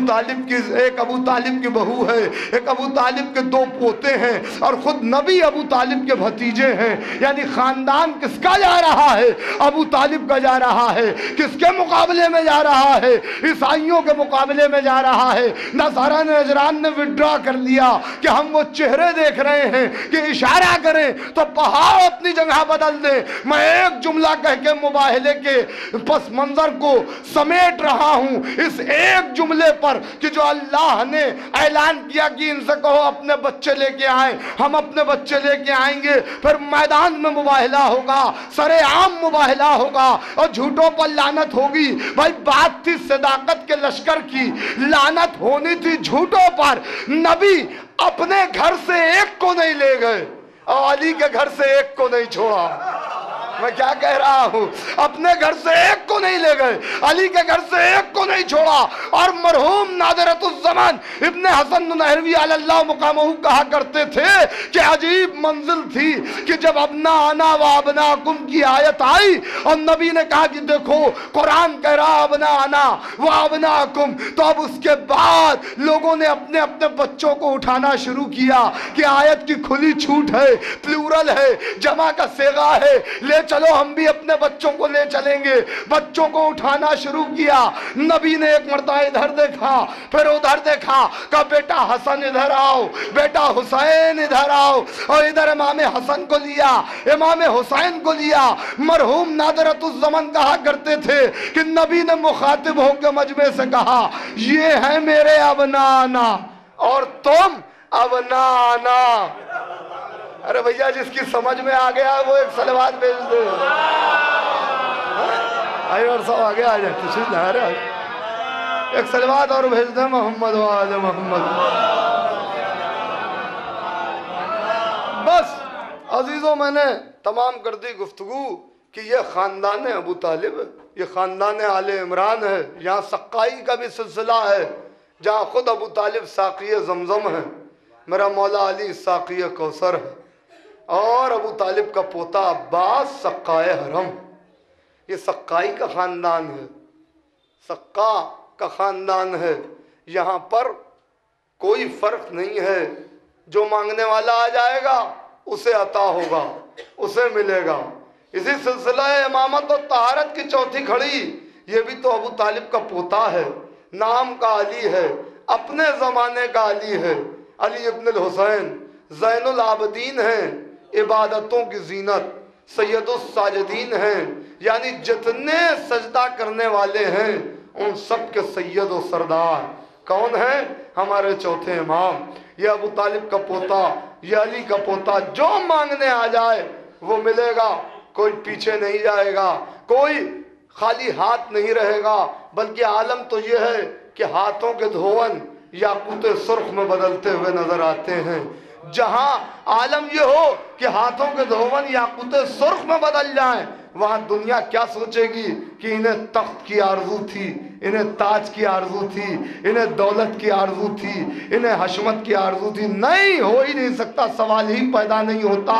طالب کی بہو ہے، ایک ابو طالب کے دو پوتے ہیں، اور خود نبی ابو طالب کے بھتیجے ہیں۔ یعنی خاندان کس کا جا رہا ہے؟ ابو طالب کا جا رہا ہے۔ کس کے مقابلے میں جا رہا ہے؟ عیسائیوں کے مقابلے میں جا رہا ہے۔ نصارہ نجران نے وڈرا کر لیا کہ ہم وہ چہرے دیکھ رہے ہیں کہ اشارہ کریں تو پہاڑ اپنی جگہ بدل دیں۔ میں ایک جملہ کہہ کے مباہلے کے پس منظر کو سمیٹ رہا ہوں، اس ایک جملے پر کہ جو اللہ نے اعلان کیا کہ ان سے کہو اپنے بچے لے کے آئیں، ہم اپنے بچے لے کے آئیں گے، پھر میدان میں مباہلہ ہوگا، سر عام مباہلہ ہوگا اور جھوٹوں پر لعنت ہوگی۔ بھائی بات تھی صداقت کے لشکر کی، لعنت ہونی تھی جھوٹوں پر۔ نبی اپنے گھر سے ایک کو نہیں لے گئے اور علی کے گھر سے ایک کو نہیں چھوڑا۔ میں کیا کہہ رہا ہوں؟ اپنے گھر سے ایک کو نہیں لے گئے، علی کے گھر سے ایک کو نہیں چھوڑا۔ ہوا۔ اور مرحوم نادرۃ الزمان ابن حسن نہروی علی اللہ مقامہ کہا کرتے تھے کہ عجیب منزل تھی کہ جب ابناءنا و ابناکم کی آیت آئی اور نبی نے کہا کہ دیکھو قرآن کہہ رہا ابناءنا و ابناکم، تو اب اس کے بعد لوگوں نے اپنے اپنے بچوں کو اٹھانا شروع کیا کہ آیت کی کھلی چھوٹ ہے، پلورل ہے، جمع کا صیغہ ہے، لے چلو ہم بھی اپنے بچوں کو لے چلیں گے۔ بچوں کو اٹھانا شروع کیا۔ نبی نے ایک مرتبہ ادھر دیکھا، پھر ادھر دیکھا، کہا بیٹا حسن ادھر آؤ، بیٹا حسین ادھر آؤ، اور ادھر امام حسن کو لیا، امام حسین کو لیا۔ مرحوم نادرۃ الزمان کہا کرتے تھے کہ نبی نے مخاطب ہو کے مجمع سے کہا یہ ہیں میرے ابنانا اور تم ابنانا۔ ارے بھیا جس کی سمجھ میں آ گیا وہ ایک صلوات بھیج دے۔ آئیے اور سب آگے آ جائیں، تشریف لائے رہے ایک صلوات اور بھیج دیں محمد و آل محمد۔ بس عزیزوں میں نے تمام کر دی گفتگو کہ یہ خاندان ابو طالب، یہ خاندان آل عمران ہے۔ یہاں سقائی کا بھی سلسلہ ہے، جہاں خود ابو طالب ساقی زمزم ہے، میرا مولا علی ساقی کوثر ہے، اور ابو طالب کا پوتا عباس سقائے حرم۔ یہ سقائی کا خاندان ہے، سقا کا خاندان ہے۔ یہاں پر کوئی فرق نہیں ہے، جو مانگنے والا آ جائے گا اسے عطا ہوگا، اسے ملے گا۔ اسی سلسلہ امامت و طہارت کی چوتھی کھڑی، یہ بھی تو ابو طالب کا پوتا ہے، نام کا علی ہے، اپنے زمانے کا علی ہے، علی ابن الحسین زین العابدین ہیں، عبادتوں کی زینت، سید الساجدین ہیں، یعنی جتنے سجدہ کرنے والے ہیں ان سب کے سید و سردار کون ہیں؟ ہمارے چوتھے امام۔ یہ ابو طالب کا پوتا، یہ علی کا پوتا، جو مانگنے آ جائے وہ ملے گا، کوئی پیچھے نہیں جائے گا، کوئی خالی ہاتھ نہیں رہے گا، بلکہ عالم تو یہ ہے کہ ہاتھوں کے دھون یاقوت سرخ میں بدلتے ہوئے نظر آتے ہیں۔ جہاں عالم یہ ہو کہ ہاتھوں کے دھون یاقوت سرخ میں بدل جائیں، وہاں دنیا کیا سوچے گی کہ انہیں تخت کی آرزو تھی، انہیں تاج کی آرزو تھی، انہیں دولت کی آرزو تھی، انہیں حشمت کی آرزو تھی۔ نہیں، ہو ہی نہیں سکتا، سوال ہی پیدا نہیں ہوتا۔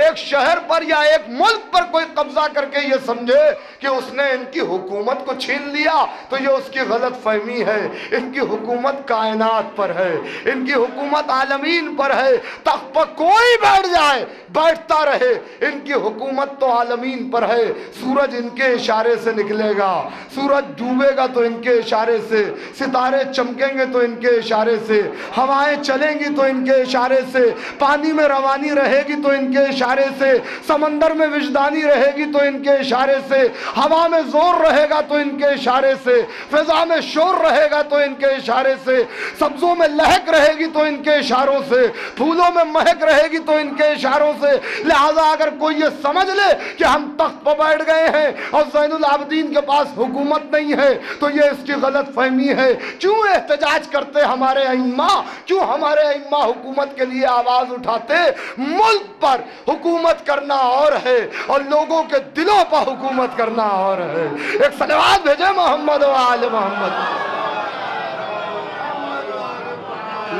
ایک شہر پر یا ایک ملک پر کوئی قبضہ کر کے یہ سمجھے کہ اس نے ان کی حکومت کو چھین لیا تو یہ اس کی غلط فہمی ہے۔ ان کی حکومت کائنات پر ہے، ان کی حکومت عالمین پر ہے۔ تخت پر کوئی بیٹھ جائے، بیٹھتا رہے، ان کی حکومت تو عالمین پر ہے۔ سورج ان کے اشارے سے نکلے گا، سورج ڈوبے گا تو ان کے اشارے سے، ستارے چمکیں گے تو ان کے اشارے سے، ہوائیں چلیں گی تو ان کے اشارے سے، پانی میں روانی رہے گی تو ان کے اشارے سے، سمندر میں وجدانی رہے گی تو ان کے اشارے سے، ہوا میں زور رہے گا تو ان کے اشارے سے، فضا میں شور رہے گا تو ان کے اشارے سے، سبزوں میں لہک رہے گی تو ان کے اشاروں سے، پھولوں میں مہک رہے گی تو ان کے اشاروں سے۔ لہذا اگر کوئی یہ سمجھ لے کہ ہم تخت پر بیٹھ گئے ہیں اور زین العابدین کے پاس حکومت نہیں ہے تو یہ اس کی غلط فہمی ہے۔ کیوں احتجاج کرتے ہمارے ائمہ، کیوں ہمارے ائمہ حکومت کے لیے آواز اٹھاتے؟ ملک پر حکومت کرنا اور ہے اور لوگوں کے دلوں پر حکومت کرنا اور ہے۔ ایک صلوات بھیجے محمد و آل محمد۔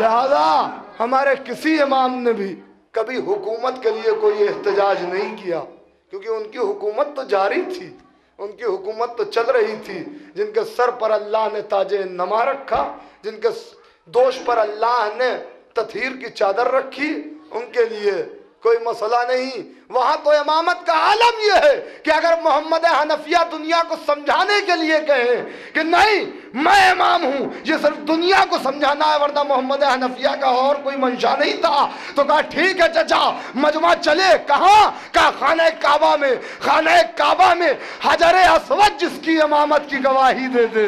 لہذا ہمارے کسی امام نے بھی کبھی حکومت کے لیے کوئی احتجاج نہیں کیا، کیونکہ ان کی حکومت تو جاری تھی، ان کی حکومت تو چل رہی تھی۔ جن کے سر پر اللہ نے تاج نما رکھا، جن کے دوش پر اللہ نے تطہیر کی چادر رکھی، ان کے لیے کوئی مسئلہ نہیں۔ وہاں تو امامت کا عالم یہ ہے کہ اگر محمد حنفیہ دنیا کو سمجھانے کے لیے کہیں کہ نہیں میں امام ہوں، یہ صرف دنیا کو سمجھانا ہے، ورنہ محمد حنفیہ کا اور کوئی منشا نہیں تھا، تو کہا ٹھیک ہے چچا مجمع چلے۔ کہاں؟ کہا خانہ کعبہ میں۔ خانہ کعبہ میں حجر اسود جس کی امامت کی گواہی دے دے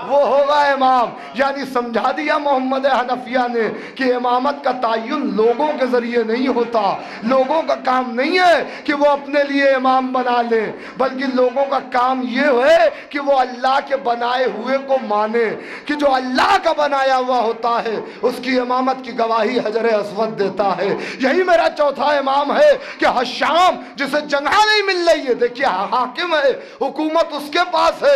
وہ ہوگا امام۔ یعنی سمجھا دیا محمد حنفیہ نے کہ امامت کا تعین لوگوں کے ذریعے نہیں ہوتا، لوگوں کا کام نہیں ہے کہ وہ اپنے لیے امام بنا لیں، بلکہ لوگوں کا کام یہ ہے کہ وہ اللہ کے بنائے ہوئے کو مانے، کہ جو اللہ کا بنایا ہوا ہوتا ہے اس کی امامت کی گواہی حجر اسود دیتا ہے۔ یہی میرا چوتھا امام ہے کہ حشام جسے جگہ نہیں مل رہی ہے، دیکھیے حاکم ہے، حکومت اس کے پاس ہے،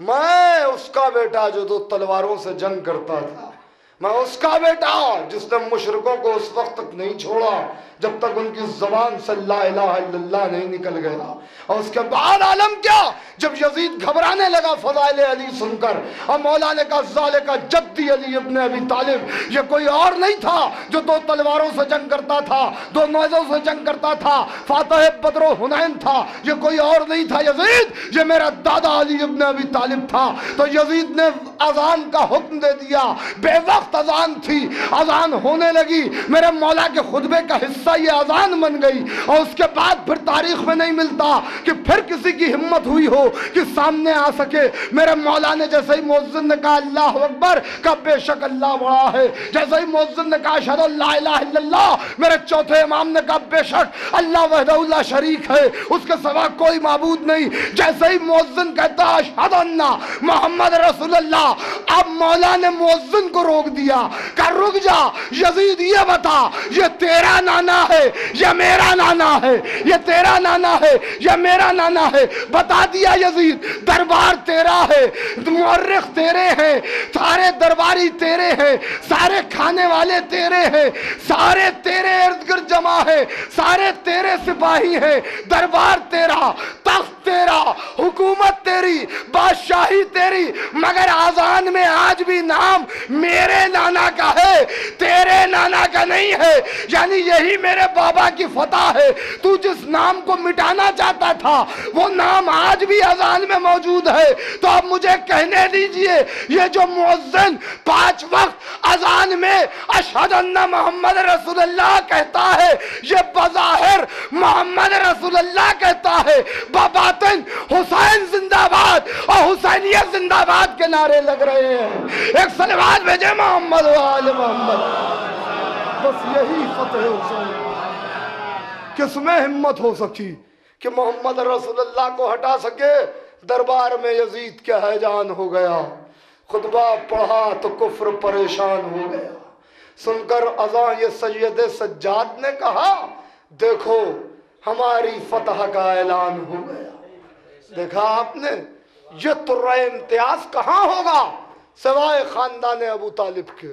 میں اس کا بیٹا جو دو تلواروں سے جنگ کرتا تھا، میں اس کا بیٹا جس نے مشرکوں کو اس وقت تک نہیں چھوڑا جب تک ان کی زبان سے لا الہ الا اللہ نہیں نکل گیا۔ اور اس کے بعد عالم کیا، جب یزید گھبرانے لگا فضائل علی سن کر، اور مولا نے کہا ذالک جدی علی ابن ابی طالب، یہ کوئی اور نہیں تھا جو دو تلواروں سے جنگ کرتا تھا، دو نیزوں سے جنگ کرتا تھا، فاتح بدر و حنین تھا، یہ کوئی اور نہیں تھا یزید، یہ میرا دادا علی ابن ابی طالب تھا۔ تو یزید نے اذان کا حکم دے دیا، بے وقت اذان تھی، اذان ہونے لگی، میرے مولا کے خطبے کا حصہ یہ اذان بن گئی۔ اور اس کے بعد پھر تاریخ میں نہیں ملتا کہ پھر کسی کی ہمت ہوئی ہو کہ سامنے آ سکے۔ میرے مولا نے جیسے ہی مؤذن نے کہا اللہ اکبر، کہا بے شک اللہ بڑا ہے، جیسے ہی مؤذن نے کہا اشہد ان لا الہ الا اللہ، میرے چوتھے امام نے کہا بے شک اللہ وحدہ لا شریک ہے، اس کے سوا کوئی معبود نہیں، جیسے ہی مؤذن کہتا اشہد ان محمد رسول اللہ، اب مولا نے مؤذن کو روک دیا، کہا رک جا یزید، یہ بتا یہ تیرا نانا ہے یا میرا نانا ہے، یہ تیرا نانا ہے یا میرا نانا ہے، بتا دیا یزید، دربار تیرا ہے، مورخ تیرے ہیں، سارے درباری تیرے ہیں، سارے کھانے والے تیرے ہیں، سارے تیرے ارد گرد جمع ہے، سارے تیرے سپاہی ہیں، دربار تیرا، تخت تیرا، حکومت تیری، بادشاہی تیری، مگر آذان میں آج بھی نام میرے نانا کا ہے، تیرے نانا کا نہیں ہے، یعنی یہی میرے بابا کی فتح ہے۔ تو جس نام کو مٹانا چاہتا تھا وہ نام آج بھی اذان میں موجود ہے۔ تو اب مجھے کہنے دیجئے، یہ جو مؤذن 5 وقت اذان میں اشہد ان محمد رسول اللہ کہتا ہے، یہ بظاہر محمد رسول اللہ کہتا ہے، بباطن حسین زندہ باد اور حسینیت زندہ باد کے نعرے لگ رہے ہیں۔ ایک صلوات بھیجے محمد و آل محمد۔ بس یہی فتح حسین، کس میں ہمت ہو سکی کہ محمد رسول اللہ کو ہٹا سکے؟ دربار میں یزید کیا ہیجان ہو گیا، خطبہ پڑھا تو کفر پریشان ہو گیا۔ سن کر اذان یہ سید سجاد نے کہا دیکھو ہماری فتح کا اعلان ہو گیا۔ دیکھا آپ نے، یہ ترہ امتیاز کہاں ہوگا سوائے خاندان ابو طالب کے،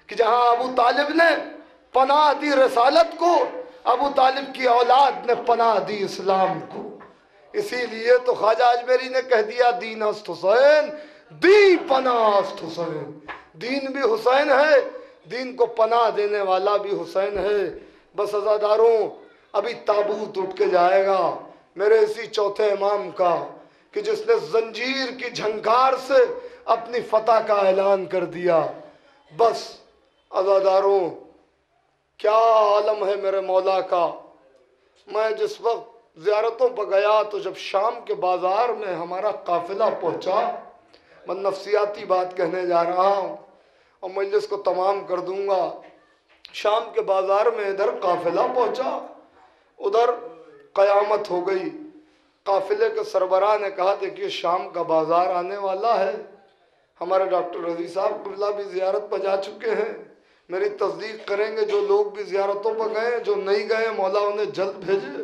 کہ جہاں ابو طالب نے پناہ دی رسالت کو، ابو طالب کی اولاد نے پناہ دی اسلام کو۔ اسی لیے تو خواجہ اجمیری نے کہہ دیا دین است حسین، دی پناہ است حسین۔ دین بھی حسین ہے، دین کو پناہ دینے والا بھی حسین ہے۔ بس عزاداروں، ابھی تابوت اٹھ کے جائے گا میرے اسی چوتھے امام کا، کہ جس نے زنجیر کی جھنکار سے اپنی فتح کا اعلان کر دیا۔ بس عزاداروں، کیا عالم ہے میرے مولا کا۔ میں جس وقت زیارتوں پر گیا تو جب شام کے بازار میں ہمارا قافلہ پہنچا، میں نفسیاتی بات کہنے جا رہا ہوں اور مجلس کو تمام کر دوں گا۔ شام کے بازار میں ادھر قافلہ پہنچا، ادھر قیامت ہو گئی۔ قافلے کے سربراہ نے کہا دیکھیے شام کا بازار آنے والا ہے، ہمارے ڈاکٹر رضی صاحب قبلہ بھی زیارت پر جا چکے ہیں، میری تصدیق کریں گے جو لوگ بھی زیارتوں پر گئے، جو نہیں گئے مولا انہیں جلد بھیجے،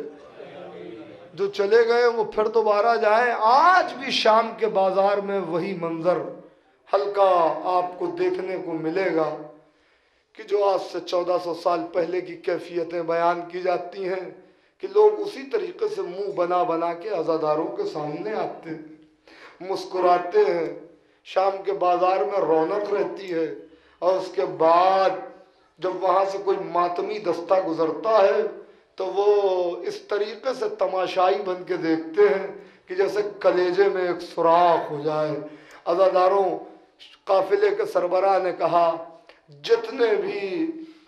جو چلے گئے وہ پھر دوبارہ جائیں۔ آج بھی شام کے بازار میں وہی منظر ہلکا آپ کو دیکھنے کو ملے گا کہ جو آج سے 1400 سال پہلے کی کیفیتیں بیان کی جاتی ہیں، کہ لوگ اسی طریقے سے منہ بنا بنا کے عزاداروں کے سامنے آتے مسکراتے ہیں۔ شام کے بازار میں رونق رہتی ہے، اور اس کے بعد جب وہاں سے کوئی ماتمی دستہ گزرتا ہے تو وہ اس طریقے سے تماشائی بن کے دیکھتے ہیں کہ جیسے کلیجے میں ایک سوراخ ہو جائے۔ عزاداروں، قافلے کے سربراہ نے کہا جتنے بھی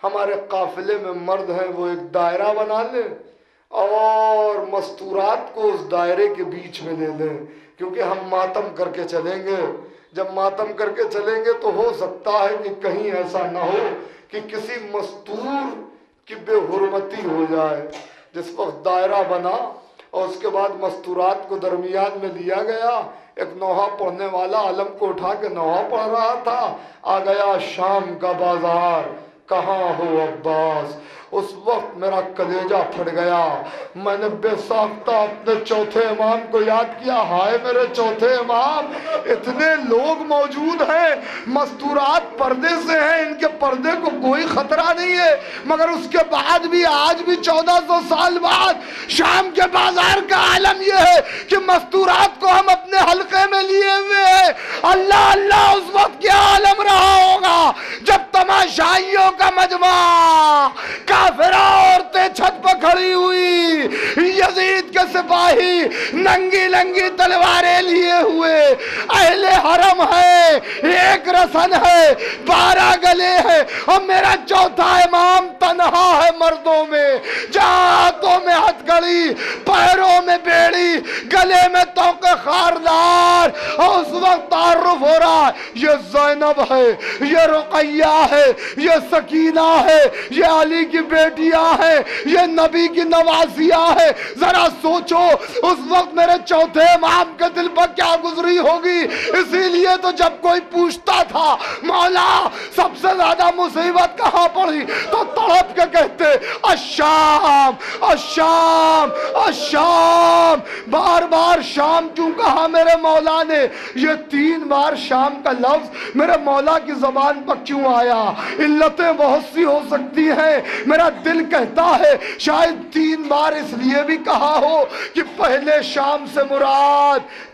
ہمارے قافلے میں مرد ہیں وہ ایک دائرہ بنا لیں اور مستورات کو اس دائرے کے بیچ میں لے لیں، کیونکہ ہم ماتم کر کے چلیں گے۔ جب ماتم کر کے چلیں گے تو ہو سکتا ہے کہ کہیں ایسا نہ ہو کہ کسی مستور کی بے حرمتی ہو جائے۔ جس وقت دائرہ بنا اور اس کے بعد مستورات کو درمیان میں لیا گیا، ایک نوحہ پڑھنے والا علم کو اٹھا کے نوحہ پڑھ رہا تھا، آ گیا شام کا بازار، کہاں ہو عباس؟ اس وقت میرا کلیجہ پھٹ گیا، میں نے بے ساختہ اپنے چوتھے امام کو یاد کیا، ہائے میرے چوتھے امام، اتنے لوگ موجود ہیں، مستورات پردے سے ہیں، ان کے پردے کو کوئی خطرہ نہیں ہے، مگر اس کے بعد بھی آج بھی 1400 سال بعد شام کے بازار کا عالم یہ ہے کہ مستورات کو ہم اپنے حلقے میں لیے ہوئے ہیں۔ اللہ اللہ اس وقت کیا عالم رہا ہوگا جب تماشائیوں کا مجمع، کافرہ عورتیں چھت پہ کھڑی ہوئی، یزید کے سپاہی ننگی ننگی تلواریں لیے ہوئے، اہل حرم ہے، ایک رسن ہے، 12 گلے ہیں، اور میرا چوتھا امام تنہا ہے مردوں میں، جہاں ہاتھوں میں ہتھکڑی، پیروں میں بیڑی، گلے میں توق خاردار، اور اس وقت تعارف ہو رہا ہے، یہ زینب ہے، یہ رقیہ ہے، یہ سکینہ ہے، یہ علی کی بیٹیاں ہیں، یہ نبی کی نوازیاں ہیں۔ ذرا سوچو اس وقت میرے چوتھے امام کے دل پر کیا گزری ہوگی۔ اسی لیے تو جب کوئی پوچھتا تھا مولا سب سے زیادہ مصیبت کہاں پڑی، تو تڑپ کے کہتے الشام الشام الشام، بار بار شام کیوں کہا میرے مولا نے؟ یہ 3 بار شام کا لفظ میرے مولا کی زبان پر کیوں آیا؟ علتیں بہت سی ہو سکتی ہیں، میرا دل کہتا ہے شاید 3 بار اس لیے بھی کہا ہو کہ پہلے شام سے مراد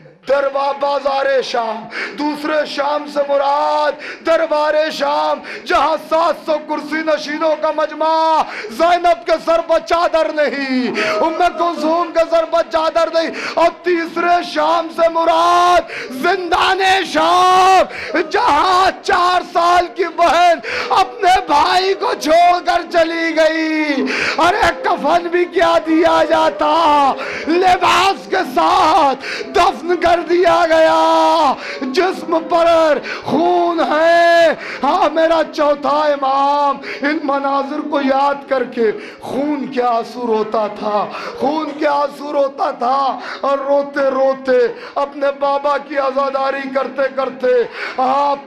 بازار شام، دوسرے شام سے مراد دربار شام، جہاں 700 کرسی نشینوں کا مجمع، زینب کے سر پر چادر نہیں، ام کلثوم کے سر پر چادر نہیں، اور تیسرے شام سے مراد زندان شام، جہاں 4 سال کی بہن اپنے بھائی کو چھوڑ کر چلی گئی۔ ارے کفن بھی کیا دیا جاتا، لباس کے ساتھ دفن کر دیا گیا، جسم پر خون ہے۔ ہاں میرا چوتھا امام ان مناظر کو یاد کر کے خون کے آنسو روتا تھا، خون کے آنسو روتا تھا، اور روتے روتے اپنے بابا کی عزاداری کرتے کرتے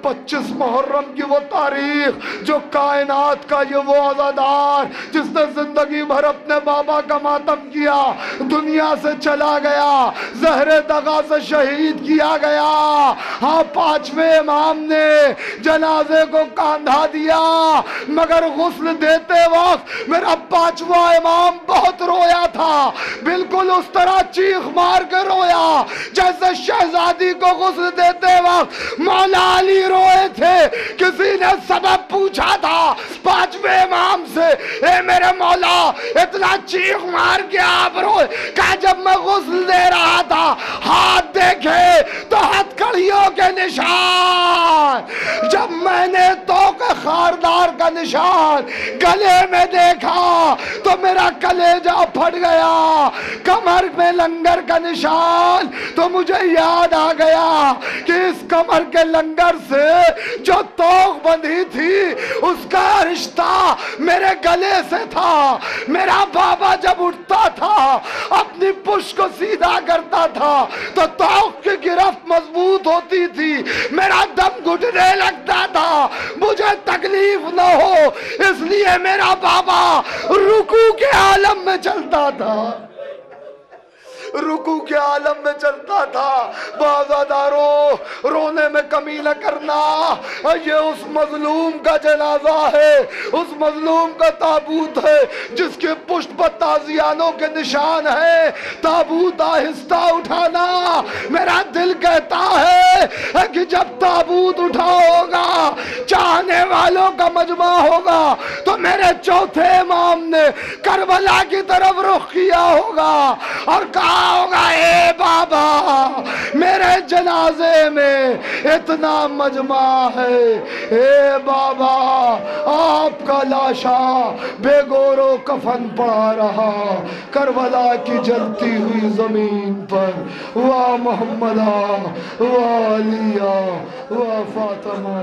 25 محرم کی وہ تاریخ جو کائنات کا یہ وہ عزادار جس نے زندگی بھر اپنے بابا کا ماتم کیا، دنیا سے چلا گیا، زہر دغا سے شہید کیا گیا۔ ہاں 5ویں امام نے جنازے کو کاندھا دیا، مگر غسل دیتے وقت میرا 5واں امام بہت رویا تھا، بالکل اس طرح چیخ مار کے رویا جیسے شہزادی کو غسل دیتے وقت مولا علی روئے تھے۔ کسی نے سبب پوچھا تھا 5ویں امام سے، اے میرے مولا اتنا چیخ مار کے آپ روئے؟ کہا جب میں غسل دے رہا تھا ہاتھ دیکھے تو ہتھ کڑیوں کے نشان، جب میں نے توق خاردار کا نشان گلے میں دیکھا تو میرا کلیجہ پھٹ گیا، کمر میں لنگر کا نشان تو مجھے یاد آ گیا کہ اس کمر کے لنگر سے جو توق بندھی تھی اس کا رشتہ میرے گلے سے تھا۔ میرا بابا جب اٹھتا تھا اپنی پشت کو سیدھا کرتا تھا تو توق کی گرفت مضبوط ہوتی تھی، میرا دم گھٹنے لگتا تھا، مجھے تکلیف نہ ہو اس لیے میرا بابا رکوع کے عالم میں چلتا تھا، رکوع کے عالم میں چلتا تھا۔ بازاداروں رونے میں کمی نہ کرنا، یہ اس مظلوم کا جنازہ ہے، اس مظلوم کا تابوت ہے جس کے پشت پر تازیانوں کے نشان ہیں۔ تابوت آہستہ اٹھانا، میرا دل کہتا ہے کہ جب تابوت اٹھاؤ گا چاہنے والوں کا مجمع ہوگا تو میرے چوتھے امام نے کربلا کی طرف رخ کیا ہوگا اور کہا ہوگا اے بابا میرے جنازے میں اتنا مجمع ہے، اے بابا آپ کا لاشا بے گور و کفن پڑا رہا کربلا کی جلتی ہوئی زمین پر، وا محمدہ وا علیہ وا فاطمہ۔